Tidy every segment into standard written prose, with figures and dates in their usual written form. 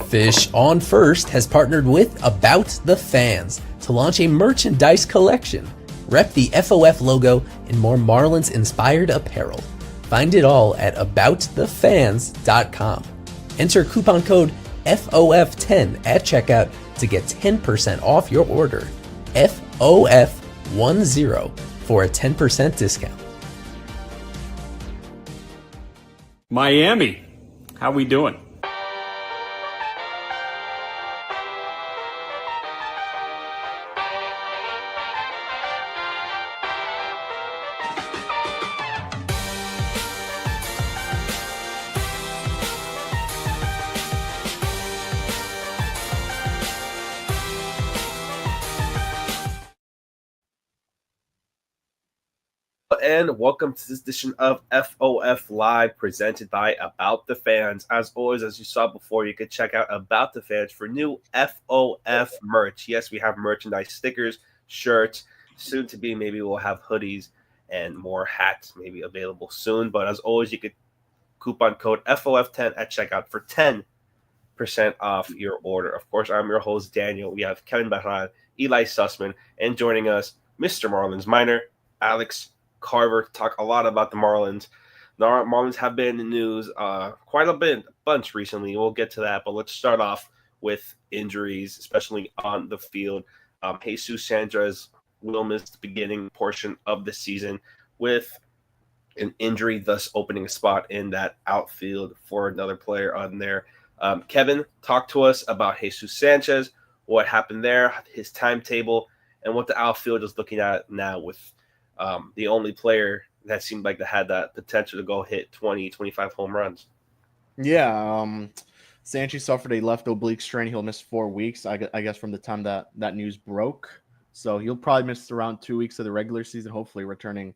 Fish on First has partnered with About the Fans to launch a merchandise collection. Rep the FOF logo in more Marlins-inspired apparel. Find it all at aboutthefans.com. Enter coupon code FOF10 at checkout to get 10% off your order. FOF10 for a 10% discount. Miami, how we doing? And welcome to this edition of FOF Live presented by About the Fans. As always, as you saw before, you could check out About the Fans for new FOF merch. Yes, we have merchandise, stickers, shirts. Soon to be, maybe we'll have hoodies and more hats maybe available soon. But as always, you could coupon code FOF10 at checkout for 10% off your order. Of course, I'm your host, Daniel. We have Kevin Barran, Eli Sussman, and joining us, Mr. Marlins Minor, Alex Carver, to talk a lot about the Marlins. The Marlins have been in the news quite a bunch recently. We'll get to that, but let's start off with injuries, especially on the field. Jesus Sanchez will miss the beginning portion of the season with an injury, thus opening a spot in that outfield for another player on there. Kevin, talk to us about Jesus Sanchez, what happened there, his timetable, and what the outfield is looking at now with the only player that seemed like they had that potential to go hit 20, 25 home runs. Yeah, Sanchez suffered a left oblique strain. He'll miss 4 weeks, I guess, from the time that news broke. So he'll probably miss around 2 weeks of the regular season, hopefully returning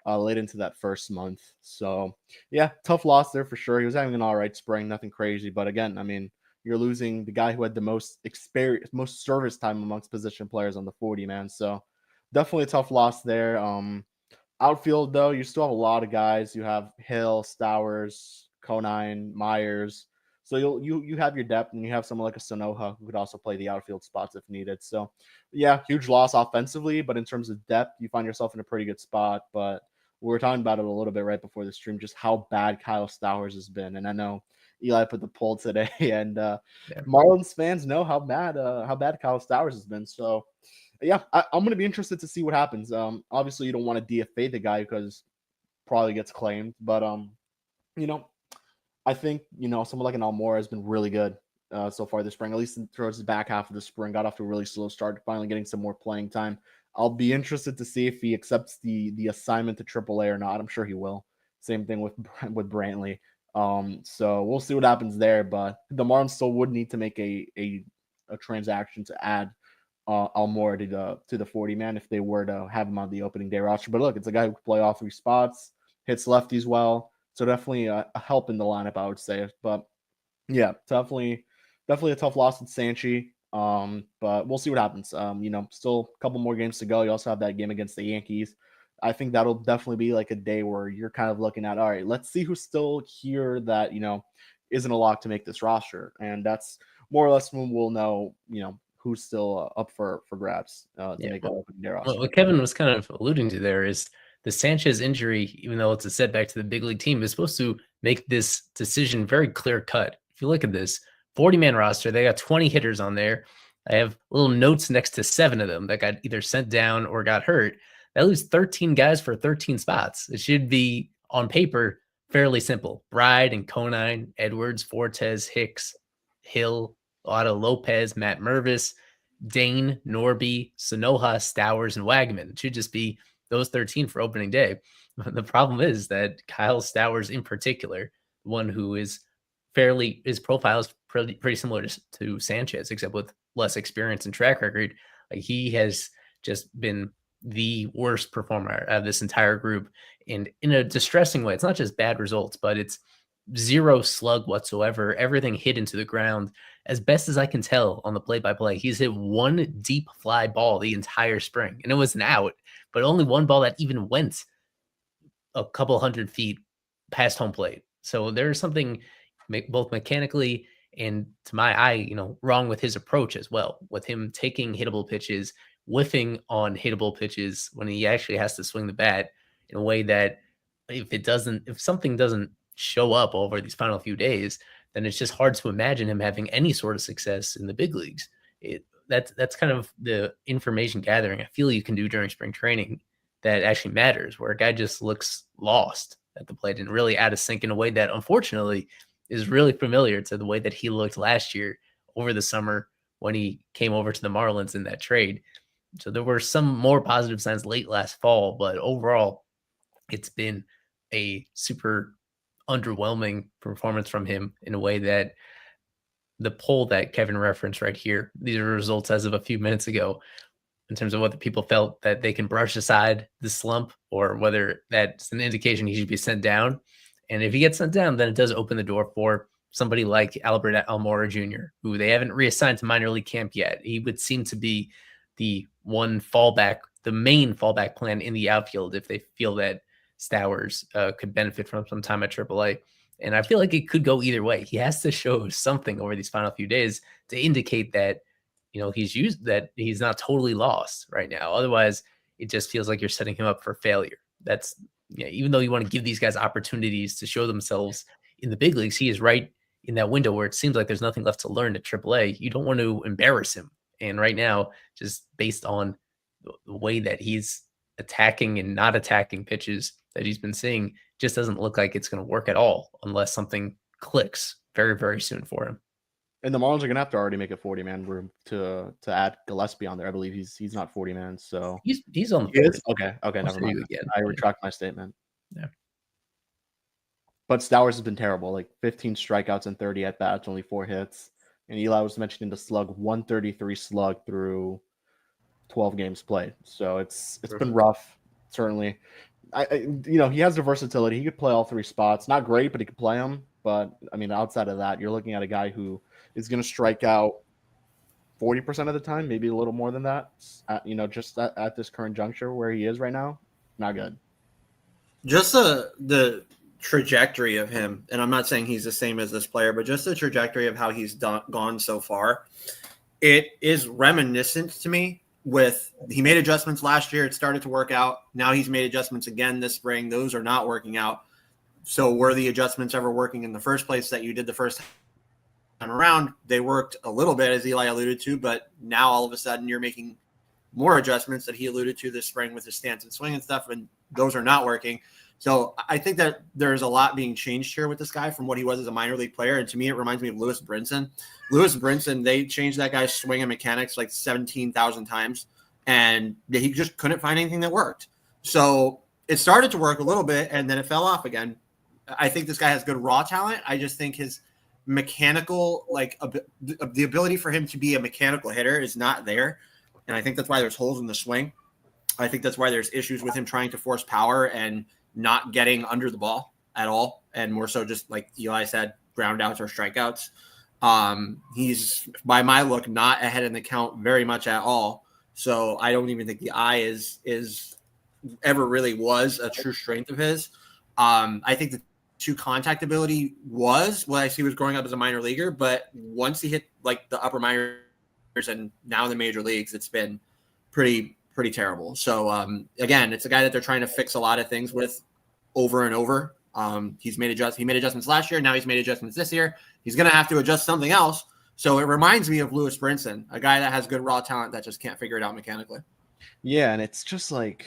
late into that first month. So, yeah, tough loss there for sure. He was having an all right spring, nothing crazy. But again, I mean, you're losing the guy who had the most experience, most service time amongst position players on the 40, man. So definitely a tough loss there. Outfield, though, you still have a lot of guys. You have Hill, Stowers, Conine, Myers. So you have your depth, and you have someone like a Sonoha who could also play the outfield spots if needed. So, yeah, huge loss offensively, but in terms of depth, you find yourself in a pretty good spot. But we were talking about it a little bit right before the stream, just how bad Kyle Stowers has been. And I know Eli put the poll today, and Marlins fans know how bad Kyle Stowers has been. So, yeah, I'm going to be interested to see what happens. Obviously, you don't want to DFA the guy because probably gets claimed. But, I think, someone like an Almora has been really good so far this spring, at least towards the back half of the spring. Got off to a really slow start, finally getting some more playing time. I'll be interested to see if he accepts the assignment to AAA or not. I'm sure he will. Same thing with Brantley. So we'll see what happens there. But the Marlins still would need to make a transaction to add Almora to the 40-man if they were to have him on the opening day roster. But look, it's a guy who can play all 3 spots, hits lefties well. So definitely a help in the lineup, I would say. But yeah, definitely a tough loss with Sanchez. But we'll see what happens. Still a couple more games to go. You also have that game against the Yankees. I think that'll definitely be like a day where you're kind of looking at, all right, let's see who's still here that, isn't a lock to make this roster. And that's more or less when we'll know, who's still up for grabs to make that opening day roster. What Kevin was kind of alluding to there is the Sanchez injury, even though it's a setback to the big league team, is supposed to make this decision very clear cut. If you look at this 40-man roster, they got 20 hitters on there. I have little notes next to 7 of them that got either sent down or got hurt. That leaves 13 guys for 13 spots. It should be, on paper, fairly simple. Bride and Conine, Edwards, Fortes, Hicks, Hill, Otto Lopez, Matt Mervis, Dane, Norby, Sonoha, Stowers, and Wagman. It should just be those 13 for opening day. The problem is that Kyle Stowers in particular, one who is his profile is pretty similar to Sanchez, except with less experience and track record. Like, he has just been the worst performer out of this entire group, and in a distressing way. It's not just bad results, but it's 0 slug whatsoever. Everything hit into the ground. As best as I can tell on the play-by-play, he's hit 1 deep fly ball the entire spring, and it was an out, but only 1 ball that even went a couple hundred feet past home plate. So there's something both mechanically And to my eye, wrong with his approach as well, with him taking hittable pitches, whiffing on hittable pitches when he actually has to swing the bat in a way that if something doesn't show up over these final few days, then it's just hard to imagine him having any sort of success in the big leagues. That's kind of the information gathering I feel you can do during spring training that actually matters, where a guy just looks lost at the plate and really out of sync in a way that unfortunately is really familiar to the way that he looked last year over the summer when he came over to the Marlins in that trade. So there were some more positive signs late last fall, but overall, it's been a super underwhelming performance from him in a way that the poll that Kevin referenced right here, these are results as of a few minutes ago, in terms of whether people felt that they can brush aside the slump or whether that's an indication he should be sent down. And if he gets sent down, then it does open the door for somebody like Albert Almora Jr., who they haven't reassigned to minor league camp yet. He would seem to be the one fallback, the main fallback plan in the outfield if they feel that Stowers could benefit from some time at AAA. And I feel like it could go either way. He has to show something over these final few days to indicate that, he's not totally lost right now. Otherwise, it just feels like you're setting him up for failure. That's, even though you want to give these guys opportunities to show themselves in the big leagues, he is right in that window where it seems like there's nothing left to learn at AAA. You don't want to embarrass him. And right now, just based on the way that he's attacking and not attacking pitches that he's been seeing, just doesn't look like it's going to work at all unless something clicks very, very soon for him. And the Marlins are gonna have to already make a 40-man room to add Gillespie on there. I believe he's not 40-man, so he's on the 40. Okay, I'll never mind. again. I retract my statement. Yeah. But Stowers has been terrible, like 15 strikeouts and 30 at bats, only 4 hits. And Eli was mentioning the slug, 133 slug through 12 games played. So it's been rough, certainly. He has the versatility. He could play all 3 spots. Not great, but he could play them. But I mean, outside of that, you're looking at a guy who is going to strike out 40% of the time, maybe a little more than that. Just at this current juncture where he is right now, not good. Just the trajectory of him, and I'm not saying he's the same as this player, but just the trajectory of how he's gone so far, it is reminiscent to me with he made adjustments last year. It started to work out. Now he's made adjustments again this spring. Those are not working out. So were the adjustments ever working in the first place that you did the first time around? They worked a little bit, as Eli alluded to, but now all of a sudden you're making more adjustments that he alluded to this spring with his stance and swing and stuff, and those are not working. So I think that there's a lot being changed here with this guy from what he was as a minor league player. And to me, it reminds me of Lewis Brinson. Lewis Brinson, they changed that guy's swing and mechanics like 17,000 times, and he just couldn't find anything that worked. So it started to work a little bit, and then it fell off again. I think this guy has good raw talent. I just think his mechanical, the ability for him to be a mechanical hitter is not there. And I think that's why there's holes in the swing. I think that's why there's issues with him trying to force power and not getting under the ball at all. And more so just like Eli said, ground outs or strikeouts. He's, by my look, not ahead in the count very much at all. So I don't even think the eye is ever really was a true strength of his. I think the 2 contact ability was what I see was growing up as a minor leaguer, but once he hit like the upper minors and now in the major leagues, it's been pretty terrible. So again, it's a guy that they're trying to fix a lot of things with over and over. He made adjustments last year. Now he's made adjustments this year. He's going to have to adjust something else. So it reminds me of Lewis Brinson, a guy that has good raw talent that just can't figure it out mechanically. Yeah, and it's just like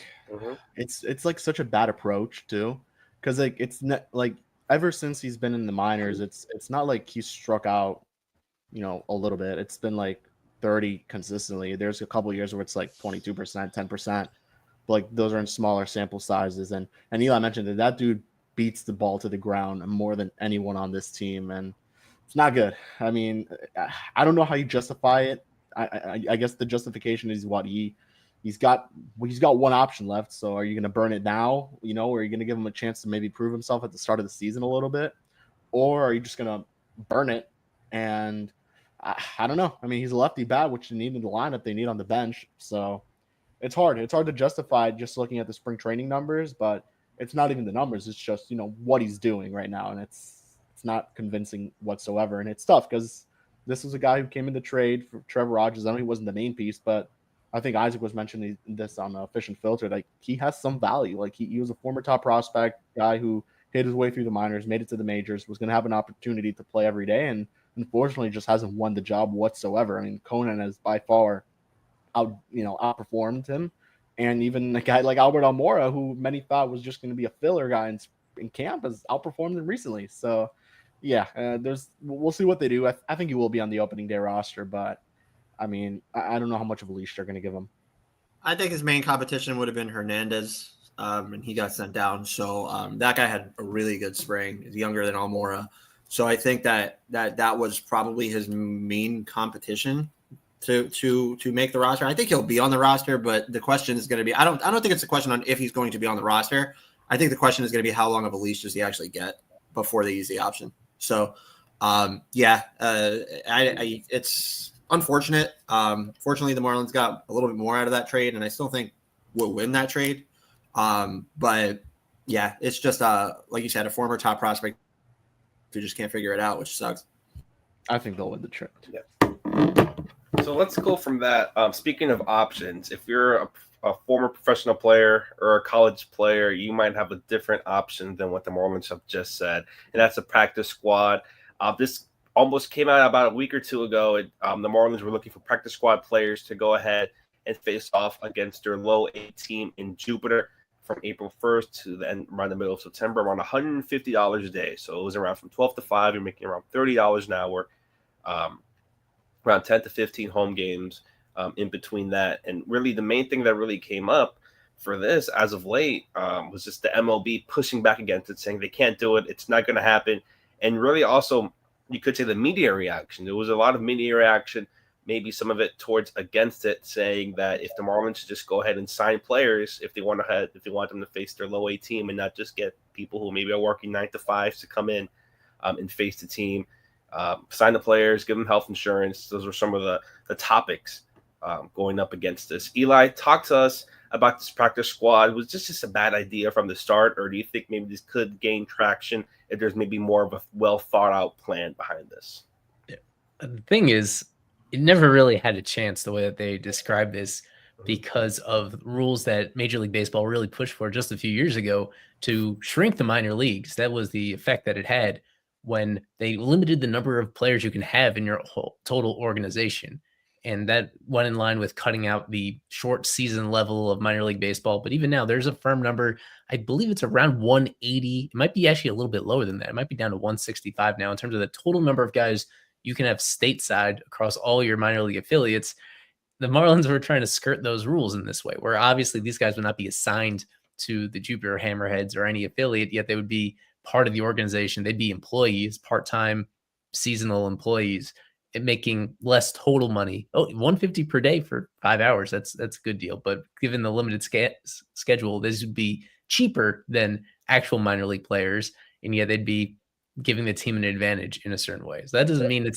it's like such a bad approach too, because like it's not like ever since he's been in the minors, it's not like he's struck out, a little bit. It's been like 30 consistently. There's a couple of years where it's like 22%, 10%. But like those are in smaller sample sizes. And Eli mentioned that dude beats the ball to the ground more than anyone on this team, and it's not good. I mean, I don't know how you justify it. I guess the justification is what he's got 1 option left. So are you going to burn it now? Or are you going to give him a chance to maybe prove himself at the start of the season a little bit, or are you just going to burn it? And I don't know. I mean, he's a lefty bat, which you need in the lineup. They need on the bench. So it's hard. It's hard to justify just looking at the spring training numbers, but it's not even the numbers. It's just, what he's doing right now. And it's It's not convincing whatsoever, and it's tough because this was a guy who came in the trade for Trevor Rogers. I know he wasn't the main piece, but I think Isaac was mentioning this on Fish and Filter. Like, he has some value. Like, he was a former top prospect guy who hit his way through the minors, made it to the majors, was going to have an opportunity to play every day, and unfortunately just hasn't won the job whatsoever. I mean, Conan has by far outperformed him. And even a guy like Albert Almora, who many thought was just going to be a filler guy in camp, has outperformed him recently. So, yeah, we'll see what they do. I think he will be on the opening day roster, but I mean, I don't know how much of a leash they're going to give him. I think his main competition would have been Hernandez, and he got sent down. So that guy had a really good spring. He's younger than Almora. So I think that was probably his main competition to make the roster. I think he'll be on the roster, but the question is going to be, I don't think it's a question on if he's going to be on the roster. I think the question is going to be how long of a leash does he actually get before they use the option. So it's unfortunate. Fortunately, the Marlins got a little bit more out of that trade, and I still think we'll win that trade. But yeah, it's just like you said, a former top prospect who just can't figure it out, which sucks. I think they'll win the trade. Yeah. So let's go from that. Speaking of options, if you're a former professional player or a college player, you might have a different option than what the Marlins have just said, and that's a practice squad. This almost came out about a week or two ago. The Marlins were looking for practice squad players to go ahead and face off against their low A team in Jupiter from April 1st to the end, around the middle of September, around $150 a day. So it was around from 12 to 5. You're making around $30 an hour. Around 10 to 15 home games in between that. And really the main thing that really came up for this as of late was just the MLB pushing back against it, saying they can't do it. It's not going to happen. And really also, you could say the media reaction. There was a lot of media reaction, maybe some of it towards against it, saying that if the Marlins should just go ahead and sign players, if they want them to face their low A team and not just get people who maybe are working 9 to 5 to come in and face the team. Sign the players, give them health insurance. Those were some of the topics going up against this. Eli, talk to us about this practice squad. Was this just a bad idea from the start, or do you think maybe this could gain traction if there's maybe more of a well thought out plan behind this? Yeah. The thing is, it never really had a chance the way that they described this because of rules that Major League Baseball really pushed for just a few years ago to shrink the minor leagues. That was the effect that it had when they limited the number of players you can have in your whole total organization. And that went in line with cutting out the short season level of minor league baseball. But even now, there's a firm number. I believe it's around 180. It might be actually a little bit lower than that. It might be down to 165 now in terms of the total number of guys you can have stateside across all your minor league affiliates. The Marlins were trying to skirt those rules in this way, where obviously these guys would not be assigned to the Jupiter Hammerheads or any affiliate, yet they would be part of the organization. They'd be employees, part-time seasonal employees, and making less total money. Oh, $150 per day for 5 hours. That's a good deal. But given the limited schedule, this would be cheaper than actual minor league players. And yet they'd be giving the team an advantage in a certain way. So that doesn't mean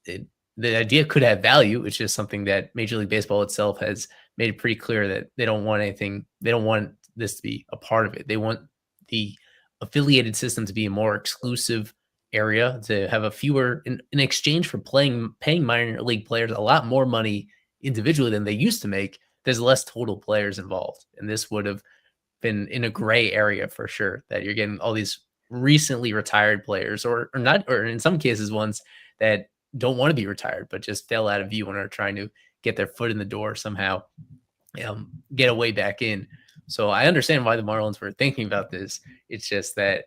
the idea could have value. It's just something that Major League Baseball itself has made it pretty clear that they don't want anything. They don't want this to be a part of it. They want the affiliated system to be a more exclusive area, to have a fewer in exchange for paying minor league players a lot more money individually than they used to make. There's less total players involved. And this would have been in a gray area for sure, that you're getting all these recently retired players or not, or in some cases ones that don't want to be retired, but just fell out of view and are trying to get their foot in the door somehow, get a way back in. So I understand why the Marlins were thinking about this. It's just that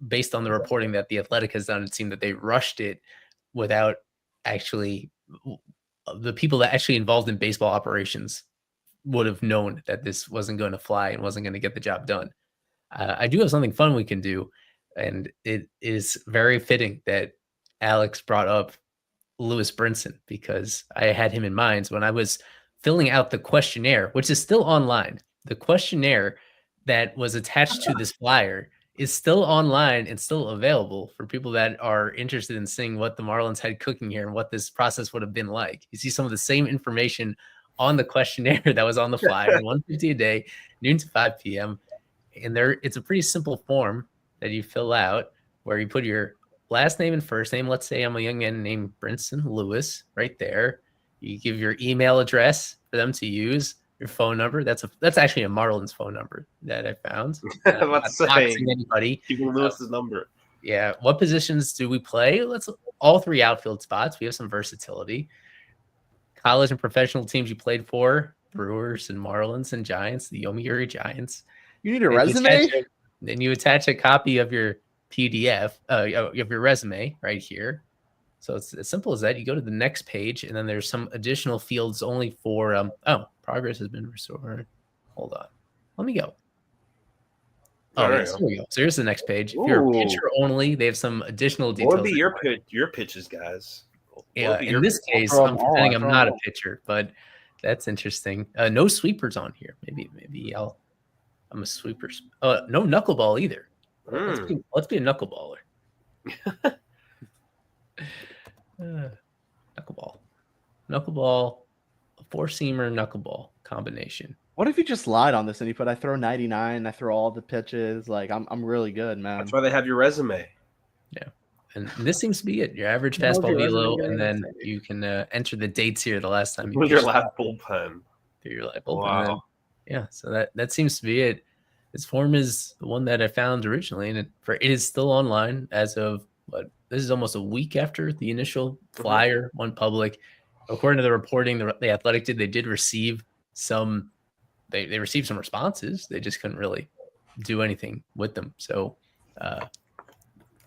based on the reporting that The Athletic has done, it seemed that they rushed it without actually the people that actually involved in baseball operations would have known that this wasn't going to fly and wasn't going to get the job done. I do have something fun we can do, and it is very fitting that Alex brought up Lewis Brinson, because I had him in mind when I was filling out the questionnaire, which is still online. The questionnaire that was attached to this flyer is still online and still available for people that are interested in seeing what the Marlins had cooking here and what this process would have been like. You see some of the same information on the questionnaire that was on the flyer, $150 a day, noon to 5 p.m. And it's a pretty simple form that you fill out where you put your last name and first name. Let's say I'm a young man named Brinson Lewis right there. You give your email address for them to use, your phone number. That's actually a Marlins phone number that I found. Let's say doxing anybody. Stephen Lewis's number. Yeah. What positions do we play? Let's all 3 outfield spots. We have some versatility. College and professional teams you played for: Brewers and Marlins and Giants, the Yomiuri Giants. You need a resume? Then you attach a copy of your PDF, of your resume right here. So it's as simple as that. You go to the next page, and then there's some additional fields only for progress has been restored. Hold on. Let me go. Oh, yes, here we go. So here's the next page. If you're a pitcher only, they have some additional details. What would be your pitches, guys? Yeah, in this case, I'm pretending I'm not a pitcher, but that's interesting. No sweepers on here. Maybe I'm a sweeper. No knuckleball either. Let's be a knuckleballer. Knuckleball, a 4-seamer knuckleball combination. What if you just lied on this and you put I throw 99, I throw all the pitches, like I'm really good, man. That's why they have your resume. Yeah. And this seems to be it. Your average fastball velo, and then you can enter the dates here. The last time you with your live bullpen. Through your live bullpen. Wow. Yeah. So that seems to be it. This form is the one that I found originally, and it is still online as of this is almost a week after the initial flyer went public. According to the reporting, the Athletic they did receive some. They received some responses. They just couldn't really do anything with them. So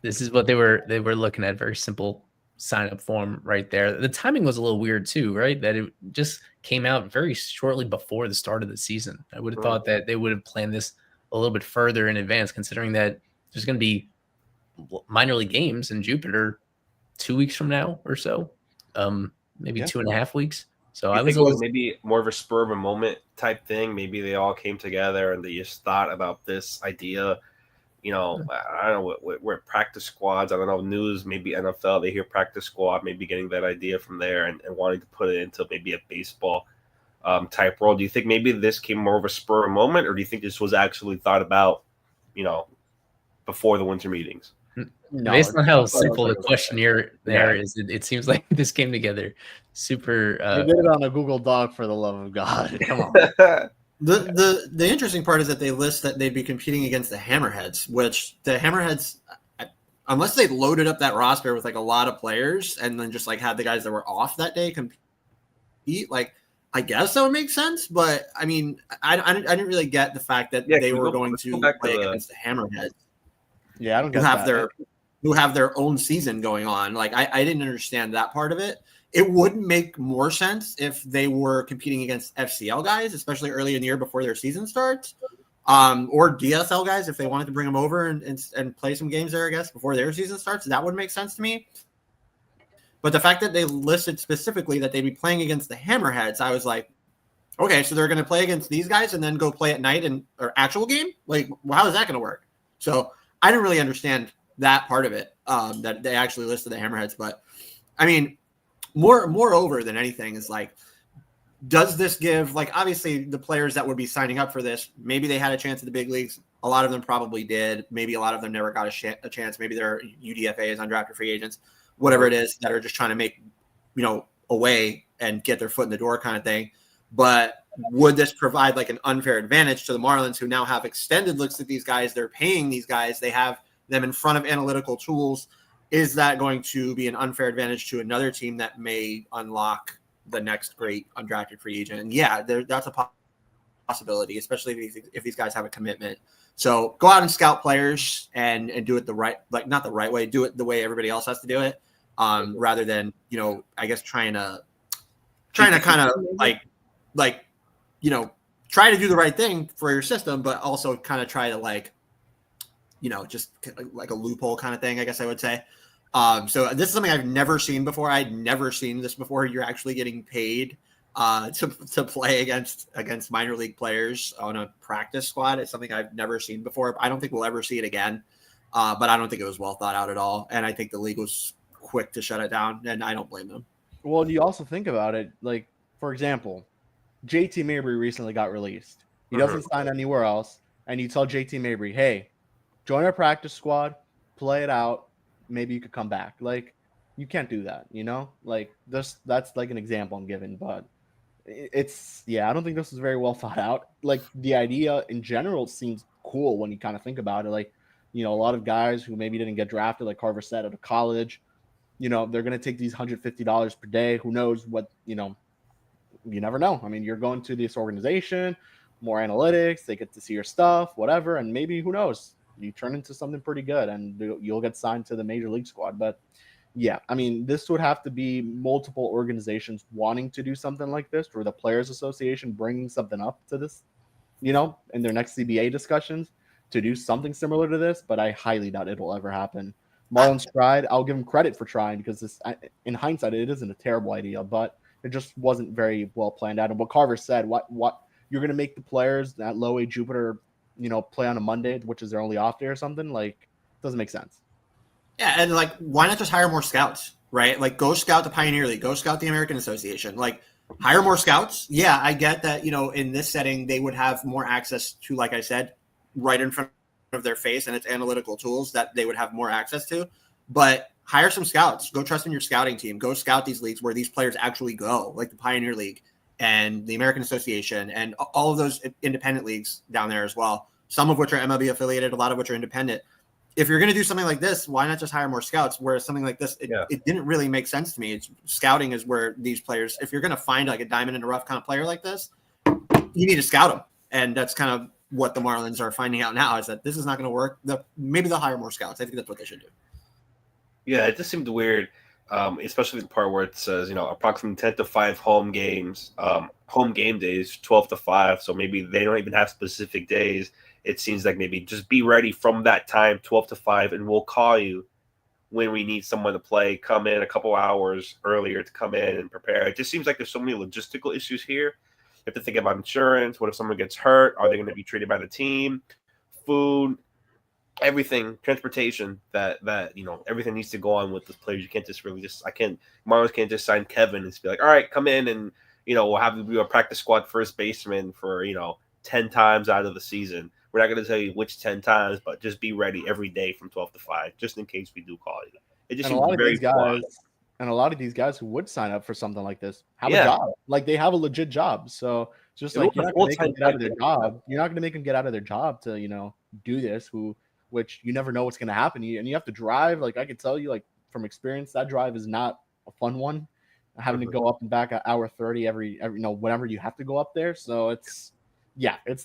this is what they were looking at. Very simple sign up form right there. The timing was a little weird too, right? That it just came out very shortly before the start of the season. I would have thought that they would have planned this a little bit further in advance, considering that there's going to be minor league games in Jupiter 2 weeks from now or so, maybe 2.5 weeks. So I was maybe more of a spur of a moment type thing. Maybe they all came together and they just thought about this idea. I don't know what practice squads. I don't know, news, maybe NFL. They hear practice squad, maybe getting that idea from there and wanting to put it into maybe a baseball type role. Do you think maybe this came more of a spur of a moment, or do you think this was actually thought about, before the winter meetings? No, based on how simple the questionnaire there is, it seems like this came together super. You did it on a Google Doc, for the love of God. Come on. The interesting part is that they list that they'd be competing against the Hammerheads, which the Hammerheads, unless they loaded up that roster with like a lot of players and then just like had the guys that were off that day compete, like I guess that would make sense. But I mean, I didn't really get the fact that they were going to play against the Hammerheads. Yeah, I don't get that. Who have their own season going on. Like I didn't understand that part of it. It would make more sense if they were competing against FCL guys, especially early in the year before their season starts, or DSL guys if they wanted to bring them over and play some games there, I guess, before their season starts. That would make sense to me. But the fact that they listed specifically that they'd be playing against the Hammerheads, I was like, okay, so they're going to play against these guys and then go play at night or actual game? Like, well, how is that going to work? So I didn't really understand that part of it, that they actually listed the Hammerheads. But I mean, moreover than anything is like, does this give, like, obviously the players that would be signing up for this, maybe they had a chance at the big leagues. A lot of them probably did. Maybe a lot of them never got a chance. Maybe they're UDFAs, undrafted free agents, whatever it is, that are just trying to make, a way and get their foot in the door kind of thing. But would this provide like an unfair advantage to the Marlins, who now have extended looks at these guys? They're paying these guys. They have them in front of analytical tools. Is that going to be an unfair advantage to another team that may unlock the next great undrafted free agent? And yeah, that's a possibility, especially if these guys have a commitment. So go out and scout players and do it the right, like not the right way, do it the way everybody else has to do it, rather than, I guess trying to kind of try to do the right thing for your system, but also kind of try to just like a loophole kind of thing, I guess I would say. So this is something I've never seen before. I'd never seen this before. You're actually getting paid to play against minor league players on a practice squad. It's something I've never seen before. I don't think we'll ever see it again. But I don't think it was well thought out at all. And I think the league was quick to shut it down, and I don't blame them. Well, you also think about it, like, for example, JT Mabry recently got released. He doesn't sign anywhere else. And you tell JT Mabry, hey, join our practice squad, play it out, maybe you could come back. Like, you can't do that, you know? Like, that's like an example I'm giving, but it's I don't think this is very well thought out. Like, the idea in general seems cool when you kind of think about it. Like, a lot of guys who maybe didn't get drafted, like Carver said, out of college, they're going to take these $150 per day. Who knows what, you never know. I mean, you're going to this organization, more analytics, they get to see your stuff, whatever, and maybe, who knows, you turn into something pretty good and you'll get signed to the major league squad. But yeah, I mean, this would have to be multiple organizations wanting to do something like this, or the Players Association bringing something up to this, in their next CBA discussions to do something similar to this. But I highly doubt it'll ever happen. Marlins tried. I'll give them credit for trying, because this, in hindsight, it isn't a terrible idea, but it just wasn't very well planned out. And what Carver said, what you're going to make the players at Low A Jupiter, play on a Monday, which is their only off day or something, like, doesn't make sense. Yeah, and like, why not just hire more scouts, right? Like, go scout the Pioneer League, go scout the American Association, like, hire more scouts. Yeah, I get that, in this setting, they would have more access to, like I said, right in front of their face, and it's analytical tools that they would have more access to. But hire some scouts. Go trust in your scouting team. Go scout these leagues where these players actually go, like the Pioneer League and the American Association and all of those independent leagues down there as well, some of which are MLB affiliated, a lot of which are independent. If you're going to do something like this, why not just hire more scouts? Whereas something like this, it didn't really make sense to me. Scouting is where these players, if you're going to find like a diamond in the rough kind of player like this, you need to scout them. And that's kind of what the Marlins are finding out now, is that this is not going to work. Maybe they'll hire more scouts. I think that's what they should do. Yeah, it just seemed weird, especially the part where it says, approximately 10 to 5 home games, home game days, 12 to 5. So maybe they don't even have specific days. It seems like maybe just be ready from that time, 12 to 5, and we'll call you when we need someone to play. Come in a couple hours earlier to come in and prepare. It just seems like there's so many logistical issues here. You have to think about insurance. What if someone gets hurt? Are they going to be treated by the team? Food, everything, transportation, that everything needs to go on with the players. You can't just Marlins can't just sign Kevin and just be like, all right, come in and, we'll have you be a practice squad first baseman for, 10 times out of the season. We're not going to tell you which 10 times, but just be ready every day from 12 to 5, just in case we do call you. It just seems very flawed. And a lot of these guys who would sign up for something like this have a job. Like, they have a legit job. So just like, you're not going to make them get out of their job. You're not going to make them get out of their job to, do this, which you never know what's going to happen. And you have to drive. Like, I can tell you, like, from experience, that drive is not a fun one. Having to go up and back an hour 30 every whenever you have to go up there. So it's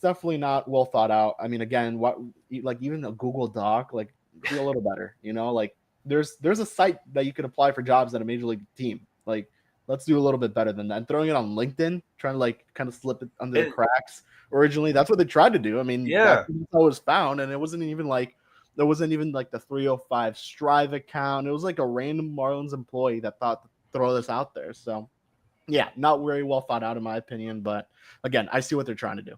definitely not well thought out. I mean, again, even a Google Doc, like, be a little better, like, there's a site that you could apply for jobs at a major league team. Like, let's do a little bit better than that. And throwing it on LinkedIn, trying to like kind of slip it under the cracks. Originally, that's what they tried to do. I mean, that's how it was found, and it wasn't even like the 305 Strive account. It was like a random Marlins employee that thought to throw this out there. So, yeah, not very well thought out in my opinion. But again, I see what they're trying to do.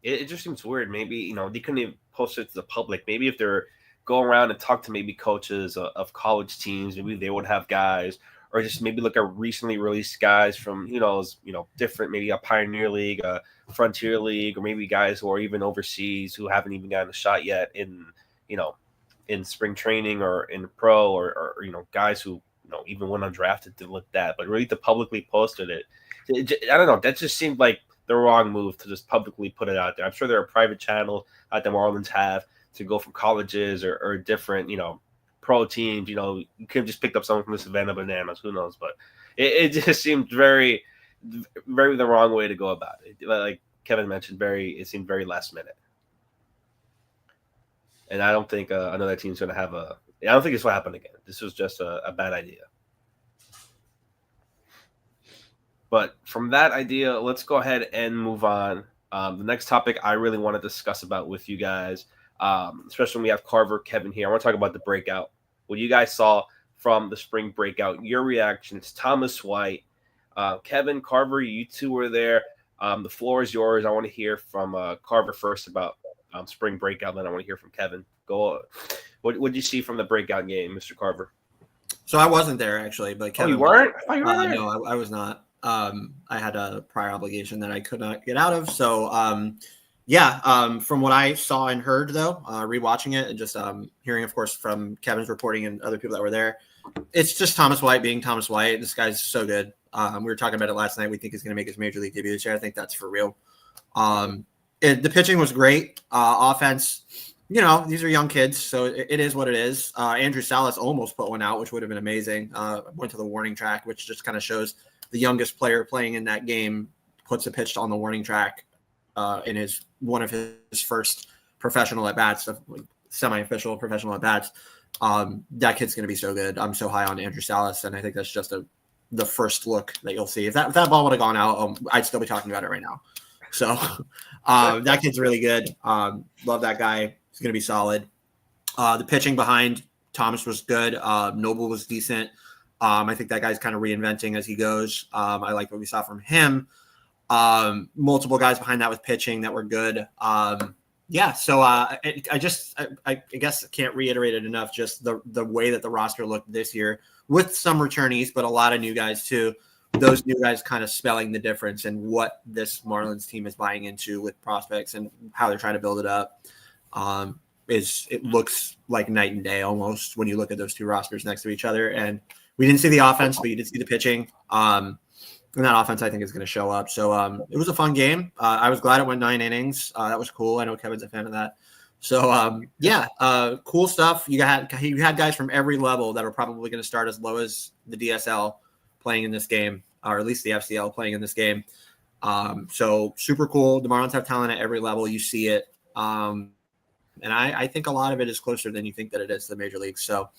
It just seems weird. Maybe they couldn't even post it to the public. Maybe if they're go around and talk to maybe coaches of college teams, maybe they would have guys, or just maybe look at recently released guys from different, maybe a Pioneer League, a Frontier League, or maybe guys who are even overseas who haven't even gotten a shot yet in spring training or in pro, or guys who even went undrafted to look that, but really to publicly posted it. I don't know. That just seemed like the wrong move to just publicly put it out there. I'm sure there are private channels that the Marlins have to go from colleges or different, pro teams. You could have just picked up someone from the Savannah Bananas. Who knows? But it just seemed very, very the wrong way to go about it. Like Kevin mentioned, it seemed very last minute. And I don't think another team's going to have I don't think this will happen again. This was just a bad idea. But from that idea, let's go ahead and move on. The next topic I really want to discuss about with you guys, especially when we have Carver, Kevin here. I want to talk about the breakout. What you guys saw from the spring breakout, your reactions. Thomas White, Kevin, Carver, you two were there. The floor is yours. I want to hear from Carver first about spring breakout, then I want to hear from Kevin. Go. What did you see from the breakout game, Mr. Carver? So I wasn't there, actually. But Kevin, you weren't? I thought you were there. No, I was not. I had a prior obligation that I could not get out of. So Yeah, from what I saw and heard, though, rewatching it and just hearing, of course, from Kevin's reporting and other people that were there, it's just Thomas White being Thomas White. This guy's so good. We were talking about it last night. We think he's going to make his major league debut this year. I think that's for real. The pitching was great. Offense, these are young kids, so it is what it is. Andrew Salas almost put one out, which would have been amazing. Went to the warning track, which just kind of shows the youngest player playing in that game puts a pitch on the warning track in one of his first professional at bats, semi-official professional at bats. That kid's going to be so good. I'm so high on Andrew Salas, and I think that's just the first look that you'll see. If that ball would have gone out, I'd still be talking about it right now. So that kid's really good. Love that guy. He's going to be solid. The pitching behind Thomas was good. Noble was decent. I think that guy's kind of reinventing as he goes. I like what we saw from him. Multiple guys behind that with pitching that were good. So I guess I can't reiterate it enough. Just the way that the roster looked this year with some returnees, but a lot of new guys too. Those new guys kind of spelling the difference in what this Marlins team is buying into with prospects and how they're trying to build it up. It looks like night and day almost when you look at those two rosters next to each other. And we didn't see the offense, but you did see the pitching. And that offense, I think, is going to show up. So it was a fun game. I was glad it went 9 innings. That was cool. I know Kevin's a fan of that. So, cool stuff. You had guys from every level that are probably going to start as low as the DSL playing in this game, or at least the FCL playing in this game. So super cool. The Marlins have talent at every level. You see it. And I think a lot of it is closer than you think that it is to the major leagues. So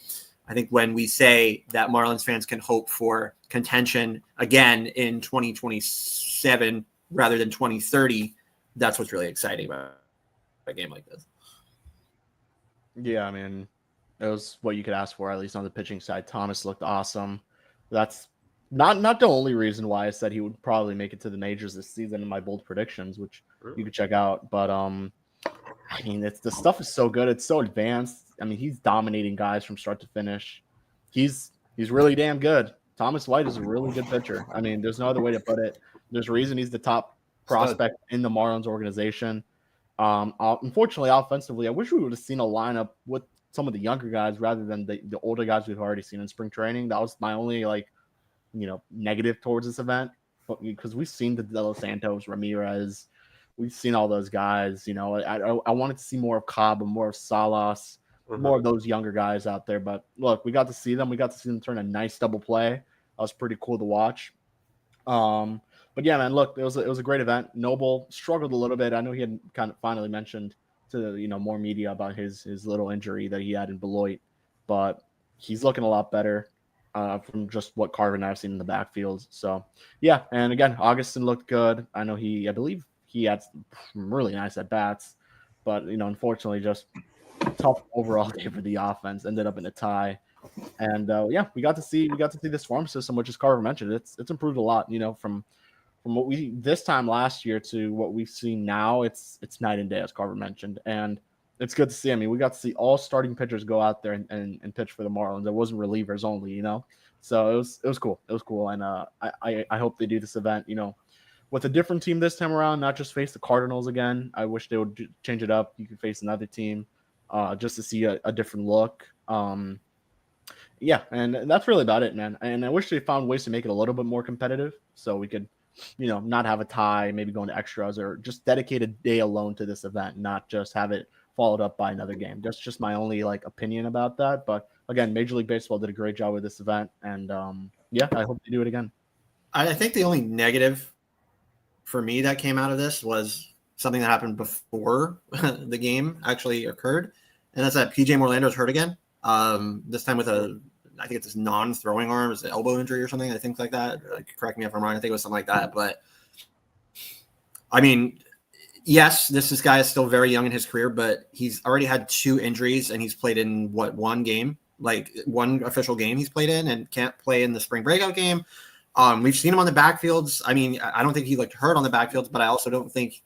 I think when we say that Marlins fans can hope for contention again in 2027 rather than 2030, that's what's really exciting about a game like this. Yeah, I mean, it was what you could ask for, at least on the pitching side. Thomas looked awesome. That's not the only reason why I said he would probably make it to the majors this season in my bold predictions, which you could check out. But I mean, the stuff is so good. It's so advanced. I mean, he's dominating guys from start to finish. He's really damn good. Thomas White is a really good pitcher. I mean, there's no other way to put it. There's a reason he's the top prospect in the Marlins organization. Unfortunately, offensively, I wish we would have seen a lineup with some of the younger guys rather than the older guys we've already seen in spring training. That was my only negative towards this event, because we've seen the De Los Santos, Ramirez, we've seen all those guys. I wanted to see more of Cobb and more of Salas, more of those younger guys out there. But look, we got to see them. We got to see them turn a nice double play. That was pretty cool to watch. But yeah, man, look, it was a great event. Noble struggled a little bit. I know he had kind of finally mentioned to more media about his little injury that he had in Beloit, but he's looking a lot better from just what Carver and I have seen in the backfield. So yeah, and again, Augustin looked good. I believe he had some really nice at bats, but unfortunately, just tough overall game for the offense. Ended up in a tie. And we got to see this farm system, which, as Carver mentioned, it's improved a lot. From what we this time last year to what we've seen now, it's night and day, as Carver mentioned, and it's good to see. I mean, we got to see all starting pitchers go out there and pitch for the Marlins. It wasn't relievers only, So it was cool. It was cool, and I hope they do this event, with a different team this time around, not just face the Cardinals again. I wish they would change it up. You could face another team, just to see a different look. Yeah, and that's really about it, man. And I wish they found ways to make it a little bit more competitive, so we could, not have a tie, maybe go into extras, or just dedicate a day alone to this event, not just have it followed up by another game. That's just my only opinion about that. But again, Major League Baseball did a great job with this event, and I hope they do it again. I think the only negative for me that came out of this was something that happened before the game actually occurred, and that's that PJ Morlando's hurt again. This time with I think it's his non-throwing arm, it's an elbow injury or something. I think like that. Correct me if I'm wrong. I think it was something like that. But I mean, yes, this guy is still very young in his career, but he's already had 2 injuries, and he's played in one game, one official game he's played in, and can't play in the spring breakout game. We've seen him on the backfields. I mean, I don't think he looked hurt on the backfields, but I also don't think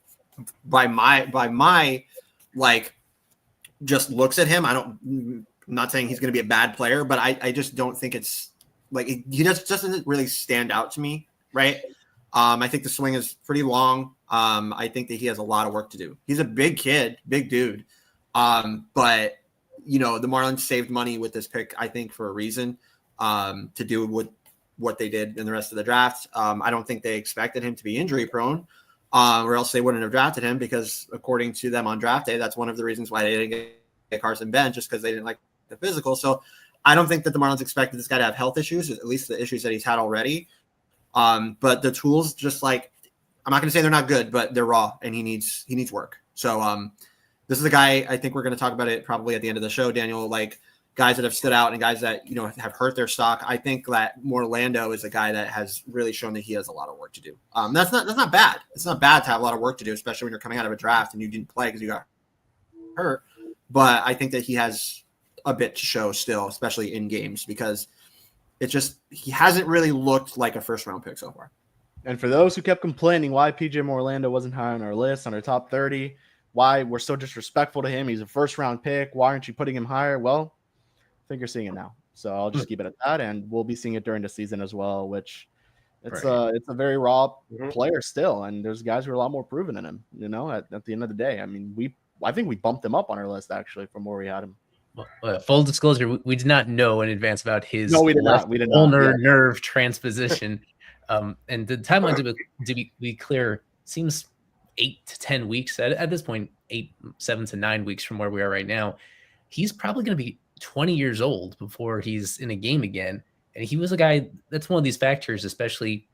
by my just looks at him, I'm not saying he's going to be a bad player, but I just don't think it's he just doesn't really stand out to me. Right. I think the swing is pretty long. I think that he has a lot of work to do. He's a big kid, big dude. But the Marlins saved money with this pick, I think, for a reason, to do with what they did in the rest of the draft. I don't think they expected him to be injury prone, or else they wouldn't have drafted him, because according to them on draft day, that's one of the reasons why they didn't get Carson Bench, just because they didn't like the physical. So I don't think that the Marlins expected this guy to have health issues, at least the issues that he's had already. But the tools, just like, I'm not going to say they're not good, but they're raw, and he needs work. So this is a guy, I think we're going to talk about it probably at the end of the show, Daniel, like guys that have stood out and guys that, have hurt their stock. I think that Orlando is a guy that has really shown that he has a lot of work to do. That's not bad. It's not bad to have a lot of work to do, especially when you're coming out of a draft and you didn't play because you got hurt. But I think that he has a bit to show still, especially in games, because he hasn't really looked like a first round pick so far. And for those who kept complaining why PJ Orlando wasn't high on our list, on our top 30, why we're so disrespectful to him, he's a first round pick, why aren't you putting him higher? Well, I think you're seeing it now. So I'll just keep it at that, and we'll be seeing it during the season as well, which it's a very raw player still, and there's guys who are a lot more proven than him, at the end of the day. I mean, I think we bumped him up on our list actually from where we had him. Full disclosure, we did not know in advance about his nerve transposition. And the timeline, to be clear, seems 8 to 10 weeks at this point, 7 to 9 weeks from where we are right now. He's probably going to be 20 years old before he's in a game again. And he was a guy, that's one of these factors, especially